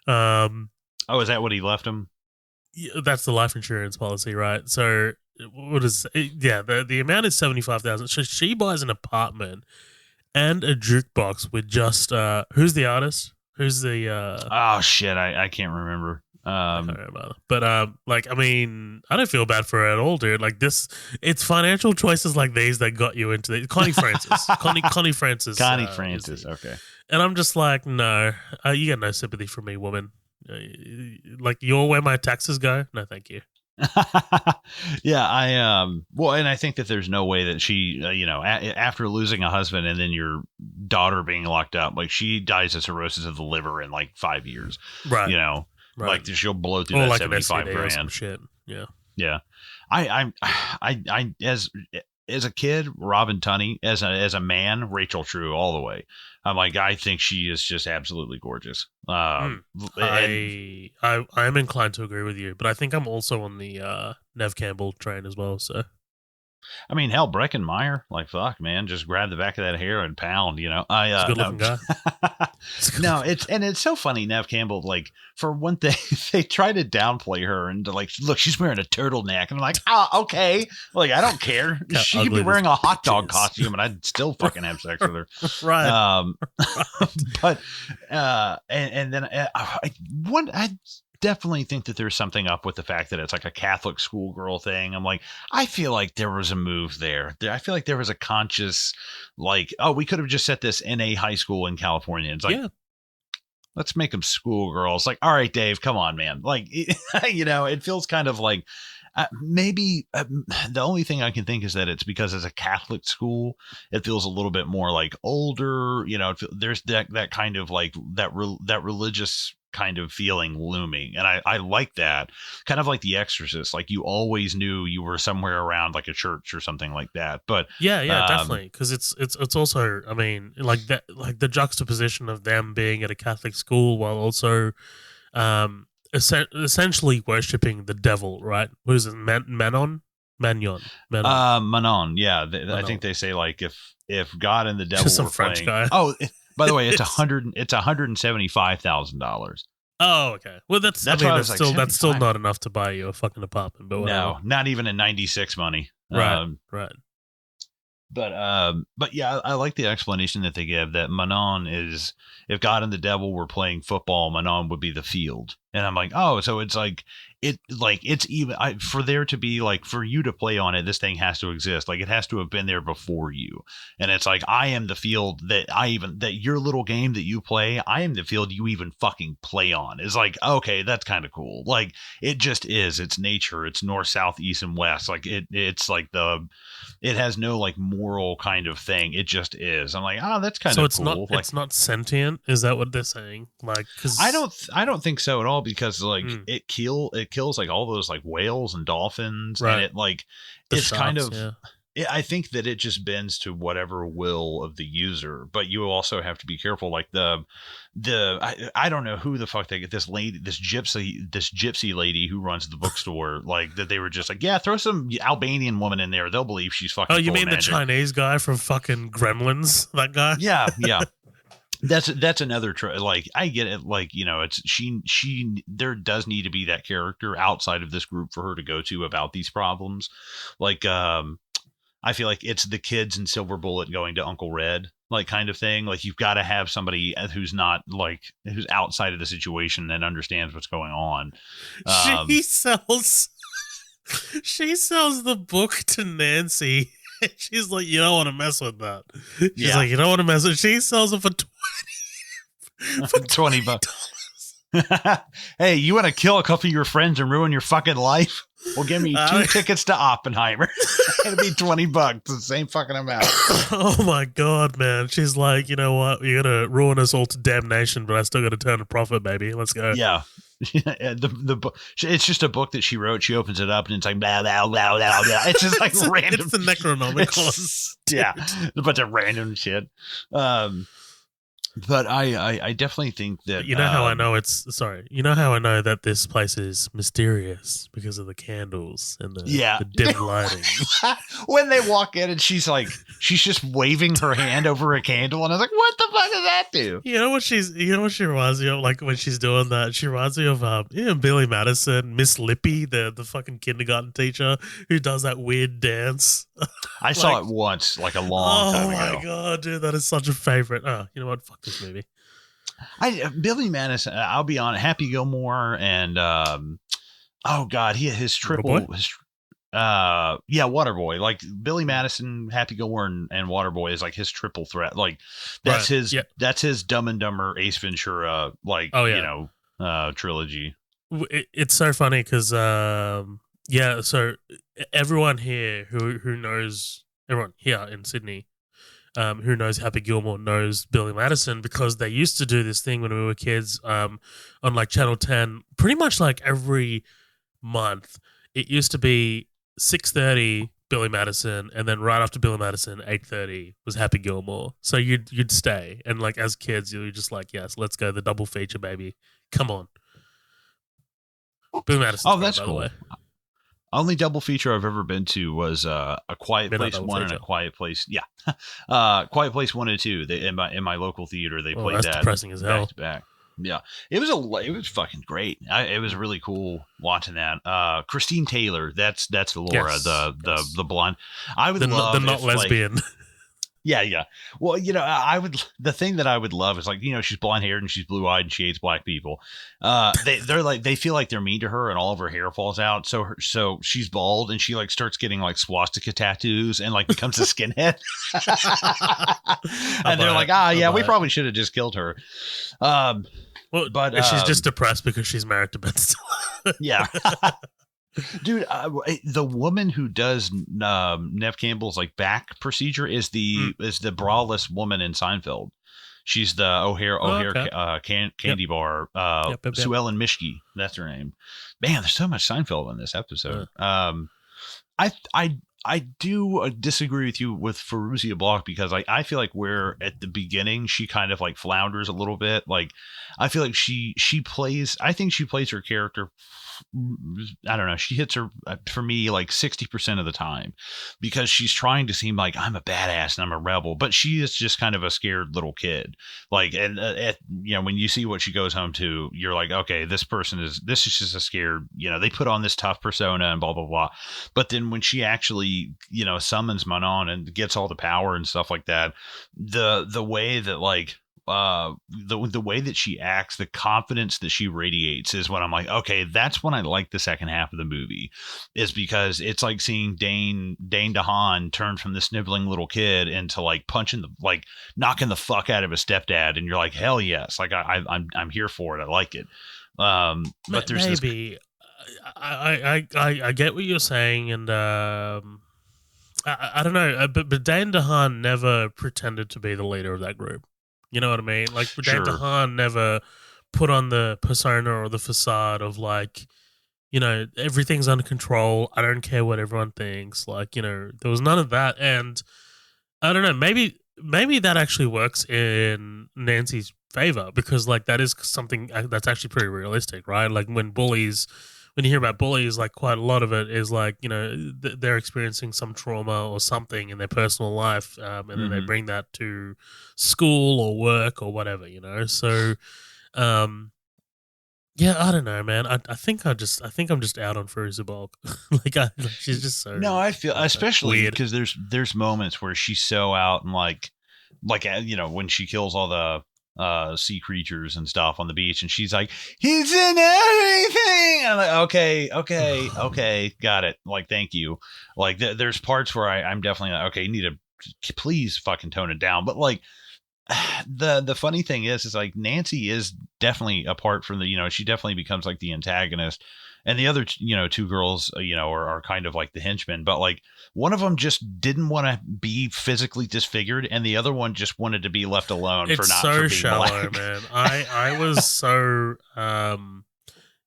Um, Oh, is that what he left him? that's the life insurance policy, right? So what is yeah, the amount is 75,000. So she buys an apartment and a jukebox with just who's the artist? Who's the Oh shit, I can't remember. I can't remember. But like I mean, I don't feel bad for her at all, dude. Like this, it's financial choices like these that got you into the Connie Francis. Connie Francis. Connie Francis. Okay. And I'm just like, no, you get no sympathy from me, woman. Like you're where my taxes go. No, thank you. Yeah, well, and I think that there's no way that she after losing a husband and then your daughter being locked up, like she dies of cirrhosis of the liver in like 5 years, Right. Like she'll blow through Or that like 75 an STD or some grand. shit. Yeah. Yeah. I as a kid, Robin Tunney, as a man, Rachel True all the way. I'm like, I think she is just absolutely gorgeous. I'm inclined to agree with you, but I think I'm also on the Nev Campbell train as well. So I mean, hell, Breckenmeyer, like fuck, man, just grab the back of that hair and pound. he's a good looking guy. No, it's so funny. Nev Campbell, like for one thing, they try to downplay her and like, look, she's wearing a turtleneck, and I'm like, okay, like I don't care. She could be wearing a hot dog costume, and I'd still fucking have sex with her. Right. But and then I definitely think that there's something up with the fact that it's like a Catholic schoolgirl thing. I'm like, I feel like there was a move there. I feel like there was a conscious, like, oh, we could have just set this in a high school in California. It's like, let's make them schoolgirls. Like, all right, Dave, come on, man. Like, it feels kind of like maybe the only thing I can think is that it's because as a Catholic school, it feels a little bit more like older. There's that kind of like that religious kind of feeling looming, and I like that, kind of like The Exorcist. Like you always knew you were somewhere around like a church or something like that. But yeah, definitely, because it's also, I mean, like that, like the juxtaposition of them being at a Catholic school while also essentially worshipping the devil, right? What is it, Manon? Manon. Yeah, Manon. I think they say like if God and the devil just some were French playing. guy. Oh, by the way, it's $175,000. Oh, okay. Well, that's I mean, that's still not enough to buy you a fucking apartment. But whatever. No, not even in '96 money. Right. But yeah, I like the explanation that they give that Manon is, if God and the devil were playing football, Manon would be the field. And I'm like, oh, so it's like it's even for there to be like, for you to play on it, this thing has to exist. Like it has to have been there before you. And it's like, I am the field that your little game that you play, I am the field you even fucking play on. It's like, okay, that's kind of cool. Like it just is. It's nature. It's north, south, east, and west. Like it's like it has no like moral kind of thing. It just is. I'm like, oh, that's kind of cool. It's not sentient. Is that what they're saying? Like, because I don't think so at all, because like it kills like all those like whales and dolphins, right. And it like it's sharks, kind of. Yeah. I think that it just bends to whatever will of the user, but you also have to be careful. Like I don't know who the fuck they get this gypsy lady who runs the bookstore, like that they were just like, yeah, throw some Albanian woman in there, they'll believe she's fucking. Oh, you mean the Chinese guy from fucking Gremlins? That guy? Yeah. That's another like I get it, like it's she there does need to be that character outside of this group for her to go to about these problems, like I feel like it's the kids in Silver Bullet going to Uncle Red, like kind of thing. Like you've got to have somebody who's not like who's outside of the situation and understands what's going on. She sells She sells the book to Nancy. She's like, you don't want to mess with that. She's Yeah. like, you don't want to mess with. She sells it for for $20. $20. Hey, you want to kill a couple of your friends and ruin your fucking life? Well, give me 2 tickets to Oppenheimer. It'll be $20. The same fucking amount. Oh my god, man. She's like, you know what? You're gonna ruin us all to damnation, but I still gotta turn a profit, baby. Let's go. Yeah. The book, it's just a book that she wrote. She opens it up and it's like blah blah blah blah blah. It's just like random. It's the Necronomicon. Yeah, a bunch of random shit. But I definitely think that you know how I know you know how I know that this place is mysterious because of the candles and the dim lighting. When they walk in and she's just waving her hand over a candle and I was like, what the fuck does that do? You know what she reminds me of, like when she's doing that? She reminds me of Billy Madison, Miss Lippy, the fucking kindergarten teacher who does that weird dance. I saw it once, like a long time ago. Oh my god, dude, that is such a favorite. Oh, you know what? Fuck this movie. Billy Madison, I'll be honest, Happy Gilmore and oh god, his triple Waterboy. Like Billy Madison, Happy Gilmore, and Waterboy is like his triple threat. Like that's that's his Dumb and Dumber Ace Ventura trilogy. It's so funny because so everyone here who knows, everyone here in Sydney who knows Happy Gilmore knows Billy Madison, because they used to do this thing when we were kids on like Channel 10 pretty much like every month. It used to be 6:30 Billy Madison, and then right after Billy Madison 8:30 was Happy Gilmore. So you'd stay, and like as kids you're just like, yes, let's go, the double feature, baby, come on. Billy Madison. Oh, that's cool. Only double feature I've ever been to was A Quiet Place 1 and A Quiet Place. Yeah. Quiet Place 1 and 2. In my local theater, they played that depressing as hell. back to back. Yeah. It was fucking great. It was really cool watching that. Christine Taylor, that's Laura, yes, the blonde. I would love the not lesbian. Yeah. Well, the thing that I would love is, like, she's blonde haired and she's blue eyed and she hates black people. They feel like they're mean to her and all of her hair falls out. So she's bald and she like starts getting like swastika tattoos and like becomes a skinhead. And they're like, we probably should have just killed her. But she's just depressed because she's married to Ben Stiller. Yeah. Dude, the woman who does Nev Campbell's like back procedure is the braless woman in Seinfeld. She's the O'Hare candy bar. Sue Ellen Mishke, that's her name. Man, there's so much Seinfeld in this episode. I do disagree with you with Fairuza Balk, because I feel like where at the beginning she kind of like flounders a little bit. Like I feel like she plays her character. I don't know. She hits her for me like 60% of the time, because she's trying to seem like I'm a badass and I'm a rebel, but she is just kind of a scared little kid. Like, and when you see what she goes home to, you're like, okay, this is just a scared. They put on this tough persona and blah blah blah. But then when she actually summons Manon and gets all the power and stuff like that, the way that like. The way that she acts, the confidence that she radiates is when I'm like, okay, that's when I like the second half of the movie, is because it's like seeing Dane DeHaan turn from the sniveling little kid into like knocking the fuck out of his stepdad, and you're like, hell yes, like I'm here for it, I like it. But there's maybe I get what you're saying, and I don't know, but Dane DeHaan never pretended to be the leader of that group. You know what I mean? Like, Dane DeHaan never put on the persona or the facade of like, everything's under control. I don't care what everyone thinks. Like, there was none of that. And I don't know, maybe that actually works in Nancy's favor, because like that is something that's actually pretty realistic, right? Like when you hear about bullies, like quite a lot of it is like, they're experiencing some trauma or something in their personal life, and then they bring that to school or work or whatever, So, I don't know, man. I think I'm just out on Fairuza Balk. She's just so. No, I feel especially because there's moments where she's so out and like when she kills all the sea creatures and stuff on the beach, and she's like, he's in everything. I'm like, okay, got it. Like, thank you. Like, there's parts where I'm definitely like, okay, you need to please fucking tone it down. But like, the funny thing is like Nancy is definitely apart from she definitely becomes like the antagonist, and the other two girls are kind of like the henchmen, but like one of them just didn't want to be physically disfigured, and the other one just wanted to be left alone it's for so being shallow, black. man. I was so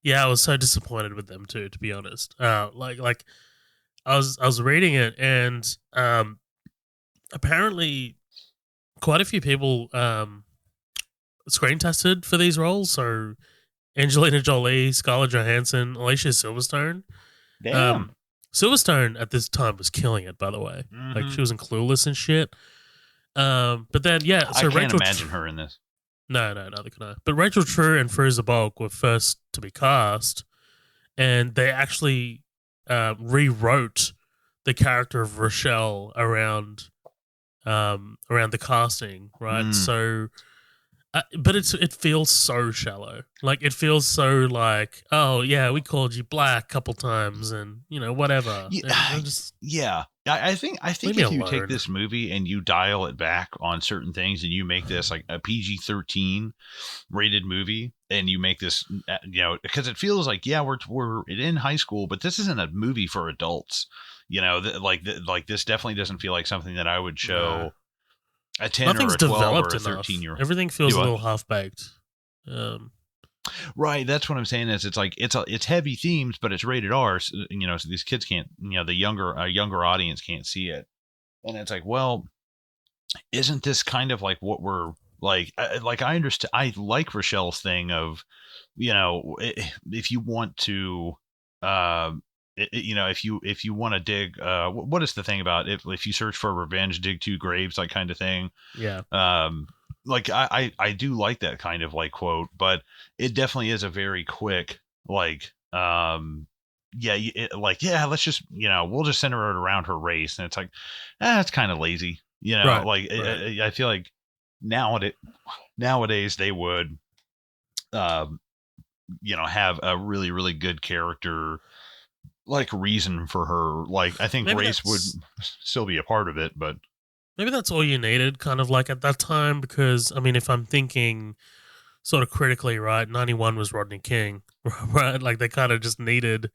yeah, I was so disappointed with them too, to be honest. Like I was reading it, and apparently quite a few people screen tested for these roles. So Angelina Jolie, Scarlett Johansson, Alicia Silverstone. Damn. Silverstone at this time was killing it, by the way. Mm-hmm. Like, she was in Clueless and shit. But then, yeah, so I can't imagine her in this. No, neither can I. But Rachel True and Fairuza Balk were first to be cast, and they actually rewrote the character of Rochelle around the casting, right? So, but it feels so shallow. Like, it feels so like, oh yeah, we called you black a couple times, and whatever. Yeah, I think if you take this movie and you dial it back on certain things, and you make this like a PG-13 rated movie, and you make this, because it feels like, yeah, we're in high school, but this isn't a movie for adults. Like this definitely doesn't feel like something that I would show a 10 Nothing's or a 12 developed or a 13-year-old. Everything feels a little half-baked. Right, that's what I'm saying. Is it's like it's heavy themes, but it's rated R. So, so these kids can't, the younger audience can't see it, and it's like, well, isn't this kind of like what we're like? I understand. I like Rochelle's thing of, if you want to, if you want to dig, what is the thing about if you search for revenge, dig two graves, like kind of thing. Yeah. Like I do like that kind of like quote, but it definitely is a very quick like let's just we'll just center it around her race, and it's like it's kind of lazy, right, right. I feel like nowadays they would have a really really good character like reason for her. Like, I think maybe race would still be a part of it, but maybe that's all you needed, kind of like at that time, because I mean, if I'm thinking sort of critically, right, 91 was Rodney King, right? Like, they kind of just needed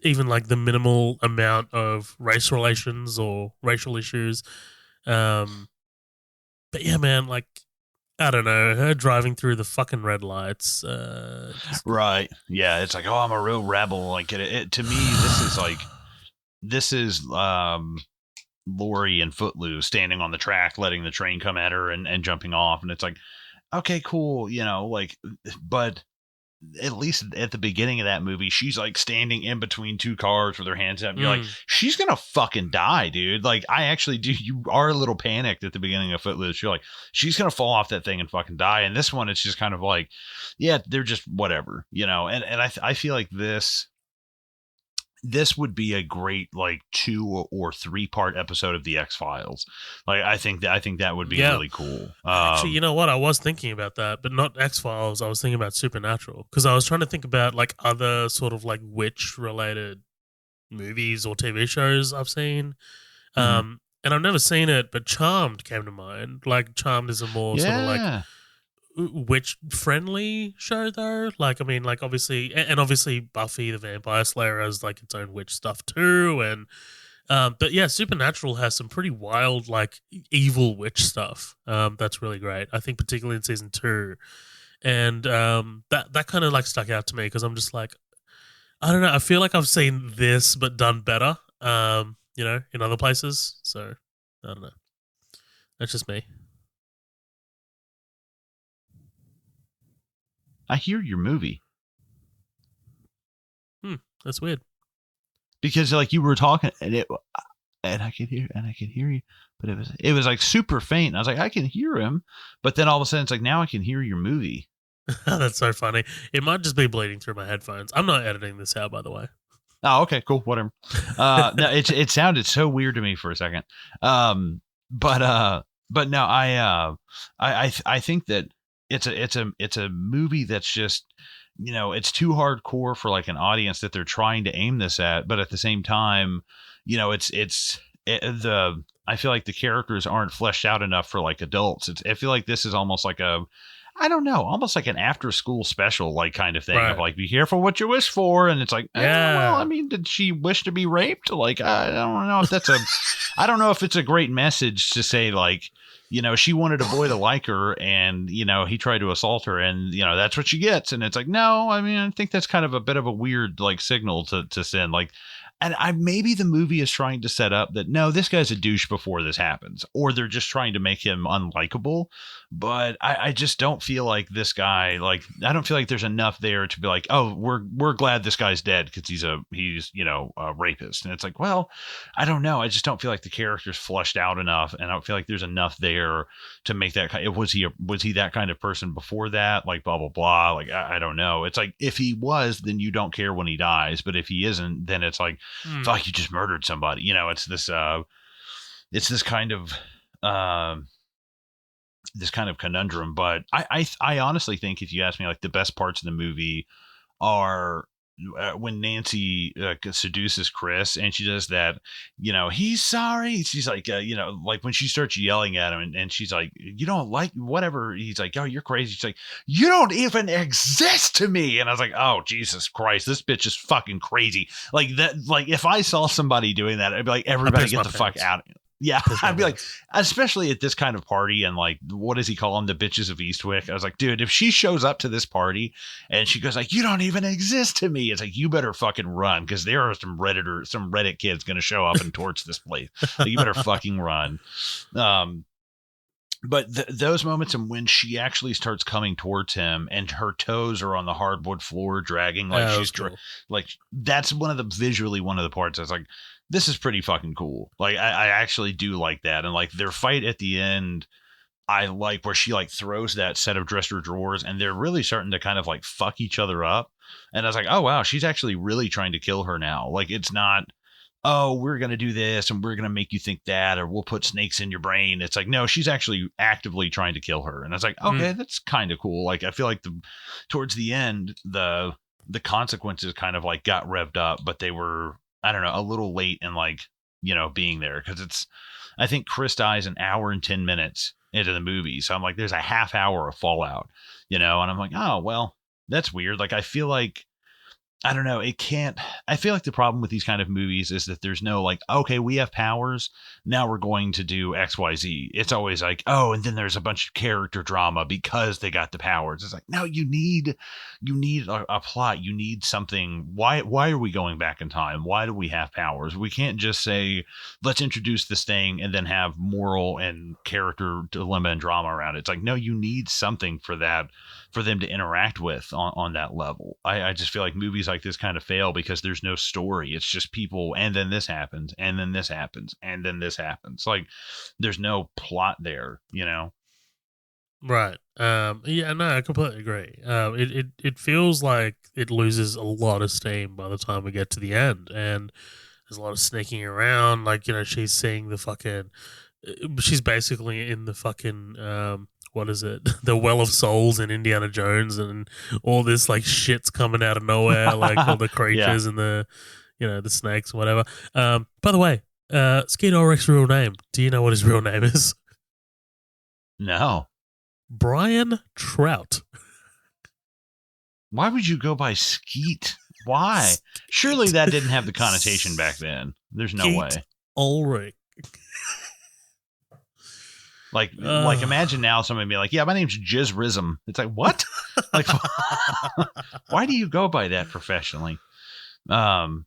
even like the minimal amount of race relations or racial issues. But yeah, man, like, I don't know, her driving through the fucking red lights. Right. Yeah, it's like, oh, I'm a real rebel. Like, it to me, this is Lori and Footloose standing on the track, letting the train come at her and jumping off. And it's like, okay, cool. But at least at the beginning of that movie, she's like standing in between two cars with her hands up. And you're like, she's gonna fucking die, dude. Like, I actually do. You are a little panicked at the beginning of Footloose. You're like, she's gonna fall off that thing and fucking die. And this one, it's just kind of like, yeah, they're just whatever, And I feel like this would be a great like 2 or 3 part episode of the X-Files. Like, I think that would be really cool. Actually, you know what? I was thinking about that, but not X-Files. I was thinking about Supernatural, because I was trying to think about like other sort of like witch related movies or TV shows I've seen. And I've never seen it, but Charmed came to mind. Like, Charmed is a more sort of like witch friendly show, though. Like, I mean, like, obviously Buffy the Vampire Slayer has like its own witch stuff too, and but yeah, Supernatural has some pretty wild like evil witch stuff that's really great, I think, particularly in season 2. And that kind of like stuck out to me, because I'm just like, I don't know, I feel like I've seen this but done better in other places. So I don't know, that's just me. I hear your movie. That's weird. Because like you were talking and I could hear you, but it was like super faint. And I was like, I can hear him, but then all of a sudden it's like, now I can hear your movie. That's so funny. It might just be bleeding through my headphones. I'm not editing this out, by the way. Oh, okay, cool, whatever. No, it sounded so weird to me for a second. But but no, I think that it's a movie that's just, it's too hardcore for like an audience that they're trying to aim this at, but at the same time, the I feel like the characters aren't fleshed out enough for like adults. I feel like this is almost like I don't know, almost like an after school special, like kind of thing of like, be careful what you wish for. And it's like, well, I mean, did she wish to be raped? Like, I don't know if I don't know if it's a great message to say, like, she wanted a boy to like her and, he tried to assault her and, that's what she gets. And it's like, no, I mean, I think that's kind of a bit of a weird like signal to send. Like, and maybe the movie is trying to set up that, no, this guy's a douche before this happens, or they're just trying to make him unlikable. But I just don't feel like this guy, like, I don't feel like there's enough there to be like, oh, we're glad this guy's dead because he's a rapist. And it's like, well, I don't know. I just don't feel like the character's fleshed out enough, and I don't feel like there's enough there to make that kind. Was he that kind of person before that? Like, blah blah blah. Like, I don't know. It's like, if he was, then you don't care when he dies, but if he isn't, then it's like, fuck, you just murdered somebody. It's this kind of conundrum. But I honestly think, if you ask me, like, the best parts of the movie are when Nancy seduces Chris and she does that, he's sorry. She's like, like when she starts yelling at him and she's like, you don't like whatever. He's like, oh, you're crazy. She's like, you don't even exist to me. And I was like, oh, Jesus Christ, this bitch is fucking crazy. Like that. Like, if I saw somebody doing that, I'd be like, everybody get the fuck out. Yeah, I'd be like, especially at this kind of party, and like, what does he call them? The bitches of Eastwick. I was like, dude, if she shows up to this party and she goes like, you don't even exist to me, it's like, you better fucking run, because there are some Reddit kids going to show up and torch this place. So you better fucking run. But those moments, and when she actually starts coming towards him and her toes are on the hardwood floor dragging, like she's cool. Like, that's visually one of the parts I was like, this is pretty fucking cool. Like, I actually do like that. And like their fight at the end, I like where she like throws that set of dresser drawers and they're really starting to kind of like fuck each other up. And I was like, oh wow, she's actually really trying to kill her now. Like, it's not, oh, we're going to do this and we're going to make you think that, or we'll put snakes in your brain. It's like, no, she's actually actively trying to kill her. And I was like, okay, that's kind of cool. Like, I feel like towards the end, the consequences kind of like got revved up, but they were, I don't know, a little late in like, being there. Cause I think Chris dies an hour and 10 minutes into the movie. So I'm like, there's a half hour of fallout, and I'm like, oh, well, that's weird. Like, I feel like, I don't know. I feel like the problem with these kind of movies is that there's no like, okay, we have powers. Now we're going to do X, Y, Z. It's always like, oh, and then there's a bunch of character drama because they got the powers. It's like, no, you need a plot. You need something. Why are we going back in time? Why do we have powers? We can't just say, let's introduce this thing and then have moral and character dilemma and drama around it. It's like, no, you need something for that, for them to interact with on that level. I just feel like movies like this kind of fail because there's no story. It's just people, and then this happens, and then this happens, and then this happens. Like, there's no plot there, Right. Yeah, no, I completely agree. It feels like it loses a lot of steam by the time we get to the end, and there's a lot of sneaking around. Like, she's seeing the fucking, she's basically in the fucking, what is it? The Well of Souls in Indiana Jones, and all this like shit's coming out of nowhere, like all the creatures and the, the snakes, whatever. By the way, Skeet Ulrich's real name. Do you know what his real name is? No. Brian Trout. Why would you go by Skeet? Why? Surely that didn't have the connotation back then. There's no way. Ulrich. Like imagine now somebody be like, yeah, my name's Jizrism. It's like, what? Like, why do you go by that professionally? I'll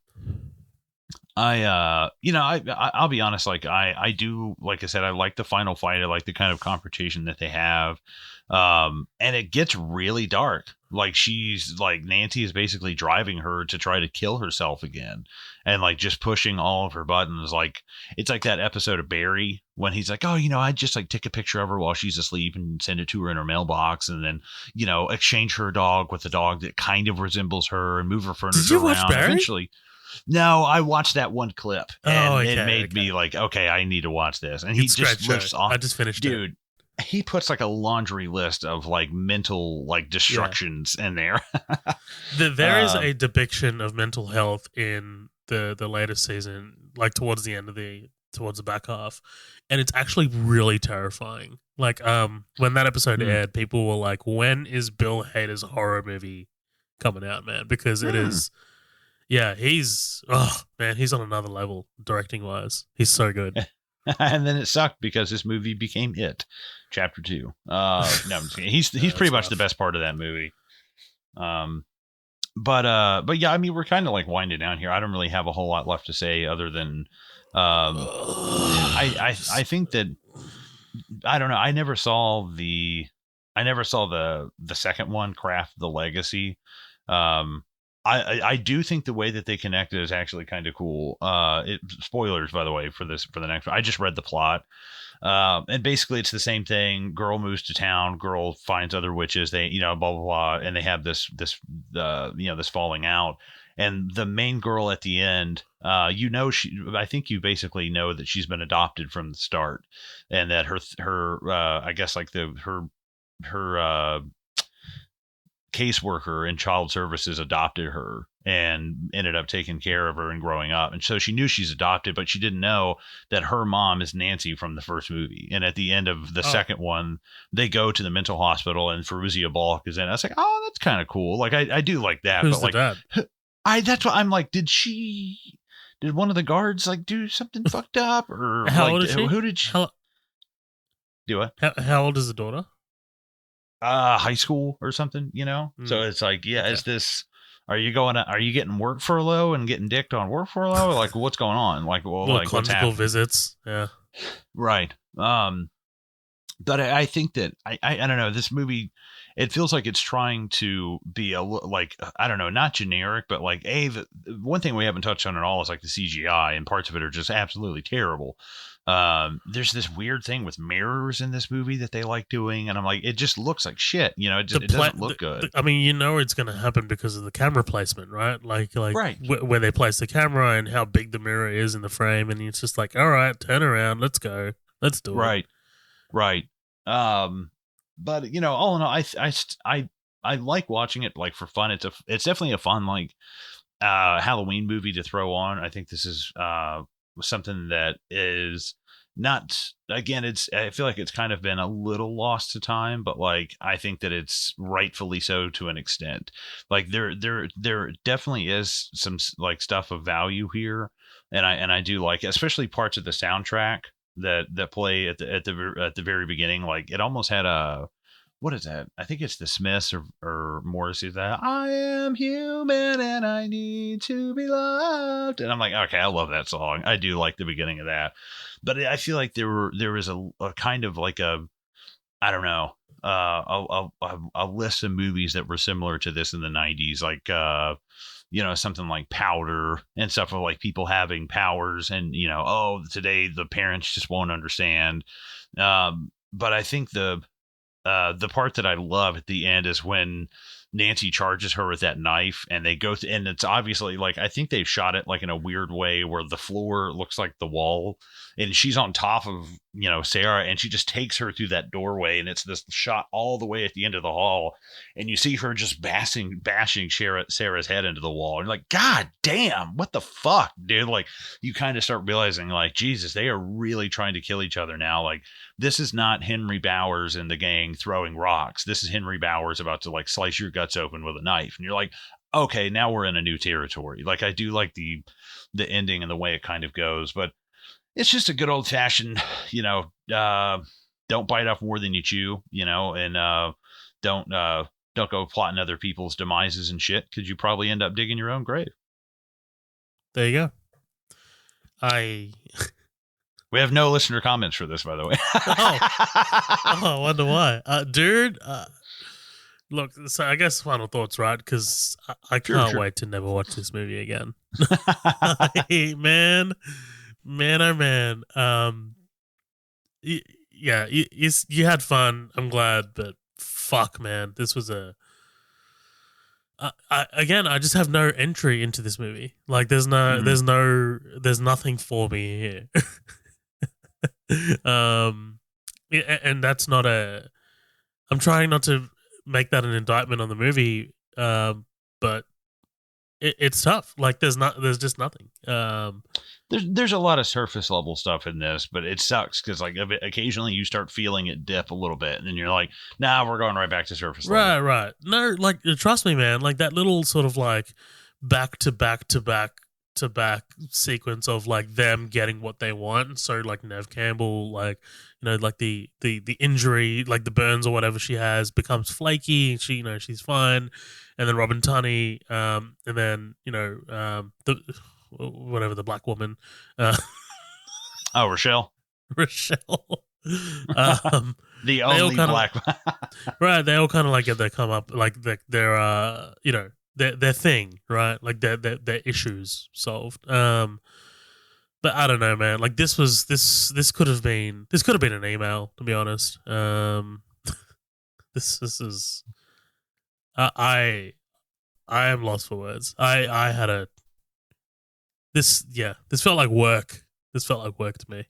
be honest. Like, I do, like I said, I like the final fight. I like the kind of confrontation that they have. And it gets really dark. Like, she's like, Nancy is basically driving her to try to kill herself again, and like just pushing all of her buttons. Like, it's like that episode of Barry when he's like, oh, I'd just like take a picture of her while she's asleep and send it to her in her mailbox, and then, exchange her dog with a dog that kind of resembles her and move her furniture around. Barry? Eventually, No, I watched that one clip, and it made okay. me like, okay, I need to watch this. And he It's just lists off. I just finished dude. He puts like a laundry list of like mental like destructions in there. There is a depiction of mental health in the latest season, like towards the end of towards the back half, and it's actually really terrifying. Like when that episode aired, people were like, "When is Bill Hader's horror movie coming out, man?" Because it is. Yeah, he's he's on another level directing wise. He's so good. And then it sucked because this movie became It, Chapter 2. No, I'm just kidding. He's pretty much the best part of that movie. But yeah, I mean, we're kind of like winding down here. I don't really have a whole lot left to say other than I think that I don't know. I never saw the second one, Craft the Legacy. I do think the way that they connected is actually kind of cool. Spoilers, by the way, for the next one. I just read the plot. And basically it's the same thing. Girl moves to town, girl finds other witches, they, blah, blah, blah. And they have this falling out. And the main girl at the end, I think you basically know that she's been adopted from the start, and that I guess like her caseworker in child services adopted her and ended up taking care of her and growing up. And so she knew she's adopted, but she didn't know that her mom is Nancy from the first movie. And at the end of the second one, they go to the mental hospital and Feruzia Balk is in. I was like, oh, that's kind of cool. Like, I do like that. Who's but the like, dad? That's what I'm like, did one of the guards like do something fucked up, or how like, old is she? Who did she do it? How old is the daughter? High school or something, So it's like, is this, are you getting work furlough and getting dicked on work furlough? Like, what's going on? Like, well, like what's happening? Visits. Yeah. Right. But I think that I don't know, this movie, it feels like it's trying to be like, I don't know, not generic, but like the one thing we haven't touched on at all is like the CGI, and parts of it are just absolutely terrible. There's this weird thing with mirrors in this movie that they like doing, and I'm like, it just looks like shit. It doesn't look good. I mean, it's going to happen because of the camera placement, right? Like right. Where they place the camera and how big the mirror is in the frame, and it's just like, all right, turn around, let's go, let's do it. Right. But all in all, I like watching it like for fun. It's definitely a fun like Halloween movie to throw on. I think this is something that is not, again, I feel like it's kind of been a little lost to time, but like I think that it's rightfully so to an extent. Like there definitely is some like stuff of value here, and I do like, especially parts of the soundtrack that play at the very beginning. Like it almost had a, what is that? I think it's the Smiths or Morrissey, that I am human and I need to be loved. And I'm like, okay, I love that song. I do like the beginning of that. But I feel like there was a kind of like a, I don't know, a list of movies that were similar to this in the 90s, like something like Powder and stuff, of like people having powers, and today the parents just won't understand. But I think the part that I love at the end is when Nancy charges her with that knife, and they go and it's obviously like, I think they've shot it like in a weird way where the floor looks like the wall, and she's on top of Sarah, and she just takes her through that doorway, and it's this shot all the way at the end of the hall, and you see her just bashing Sarah's head into the wall, and you're like, God damn, what the fuck, dude? Like, you kind of start realizing like, Jesus, they are really trying to kill each other now. Like, this is not Henry Bowers and the gang throwing rocks. This is Henry Bowers about to like slice your guts open with a knife, and you're like, okay, now we're in a new territory. Like, I do like the ending and the way it kind of goes, but it's just a good old fashioned, don't bite off more than you chew, and don't go plotting other people's demises and shit, because you probably end up digging your own grave. There you go. We have no listener comments for this, by the way. I wonder why. Dude, look, so I guess final thoughts, right? Because I can't wait to never watch this movie again. Man, oh man. You had fun. I'm glad, but fuck, man, this was I just have no entry into this movie. Like, there's nothing for me here. And that's not a. I'm trying not to make that an indictment on the movie, but it's tough. Like, there's just nothing. There's a lot of surface level stuff in this, but it sucks because like occasionally you start feeling it dip a little bit, and then you're like, nah, we're going right back to surface level. Right. No, like, trust me, man. Like, that little sort of like back to back sequence of like them getting what they want. So like Nev Campbell, like, like the injury, like the burns or whatever she has, becomes flaky. She, she's fine, and then Robin Tunney, and then the whatever, the black woman, Rochelle. The only black. Right, they all kind of like get their come up, like their their thing, right? Like their issues solved. But I don't know, man. Like, this could have been an email, to be honest. This is I am lost for words. I had a this felt like work. This felt like work to me.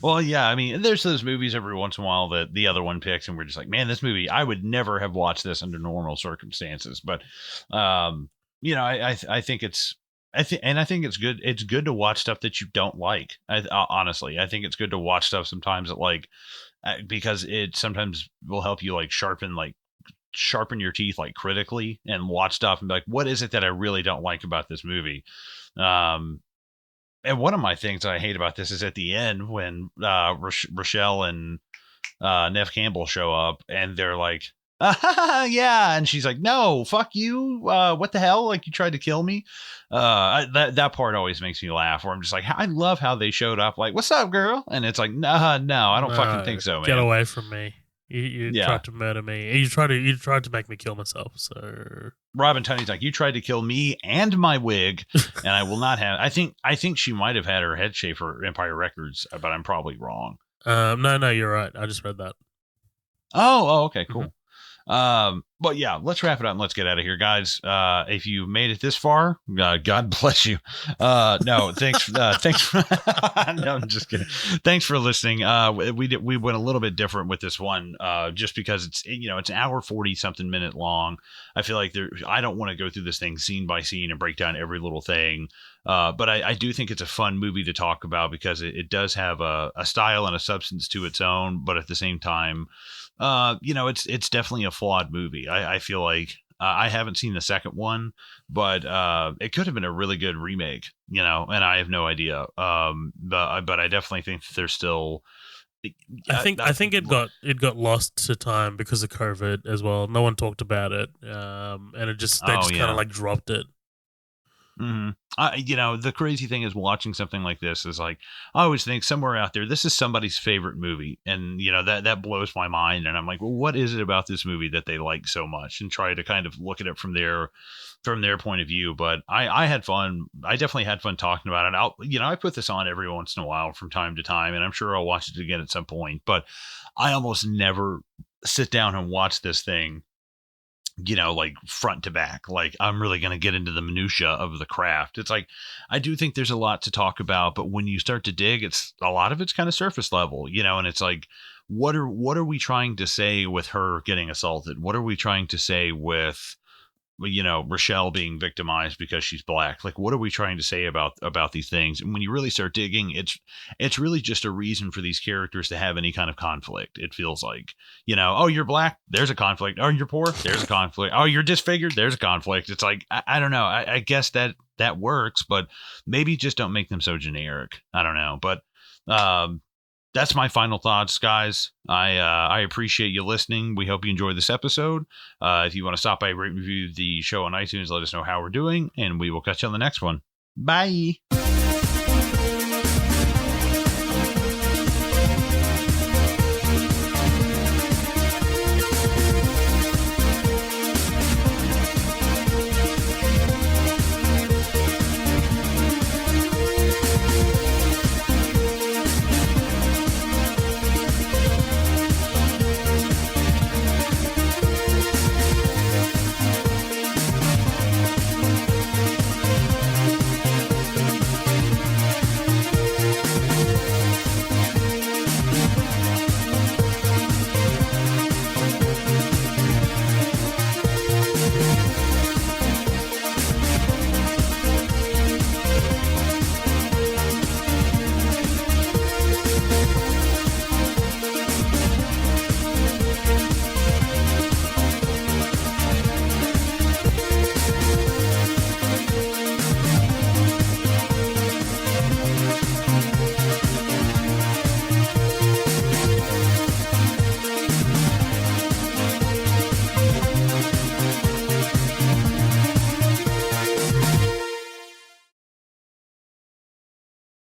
Well, yeah, I mean, there's those movies every once in a while that the other one picks, and we're just like, man, this movie, I would never have watched this under normal circumstances. But, I think I think it's good. It's good to watch stuff that you don't like. Honestly, I think it's good to watch stuff sometimes that like, because it sometimes will help you like sharpen your teeth like critically and watch stuff and be like, what is it that I really don't like about this movie? And one of my things that I hate about this is at the end when Rochelle and Nev Campbell show up and they're like, yeah, and she's like, no, fuck you, what the hell, like, you tried to kill me. That part always makes me laugh, where I'm just like, I love how they showed up like, what's up, girl? And it's like, no, I don't fucking think so, man. Get away from me. You tried to murder me. You tried to make me kill myself. So Robin Tunney's like, you tried to kill me and my wig, and I will not have. I think she might have had her head shaved for Empire Records, but I'm probably wrong. No, you're right. I just read that. Oh, okay, cool. But yeah, let's wrap it up and let's get out of here, guys. If you made it this far, God bless you. No, thanks. Thanks. For, no, I'm just kidding. Thanks for listening. We went a little bit different with this one, just because it's an hour 40 something minute long. I feel like I don't want to go through this thing scene by scene and break down every little thing. But I do think it's a fun movie to talk about because it does have a style and a substance to its own, but at the same time, it's definitely a flawed movie. I feel like I haven't seen the second one, but it could have been a really good remake, and I have no idea. But I definitely think that there's still. I think it got lost to time because of COVID as well. No one talked about it, and they just kind of like dropped it. Mm-hmm. The crazy thing is watching something like this is like, I always think somewhere out there, this is somebody's favorite movie. And, that blows my mind. And I'm like, well, what is it about this movie that they like so much? And try to kind of look at it from their point of view. But I had fun. I definitely had fun talking about it. I put this on every once in a while from time to time, and I'm sure I'll watch it again at some point, but I almost never sit down and watch this thing like front to back. Like, I'm really going to get into the minutia of the craft. It's like, I do think there's a lot to talk about, but when you start to dig, a lot of it's kind of surface level, and it's like, what are we trying to say with her getting assaulted? What are we trying to say with, Rochelle being victimized because she's black? Like, what are we trying to say about these things? And when you really start digging, it's really just a reason for these characters to have any kind of conflict. It feels like, oh, you're black, there's a conflict. Oh, you're poor, there's a conflict. Oh, you're disfigured, there's a conflict. It's like, I don't know. I guess that works, but maybe just don't make them so generic. I don't know. But that's my final thoughts, guys. I appreciate you listening. We hope you enjoyed this episode. If you want to stop by, rate and review the show on iTunes, let us know how we're doing, and we will catch you on the next one. Bye.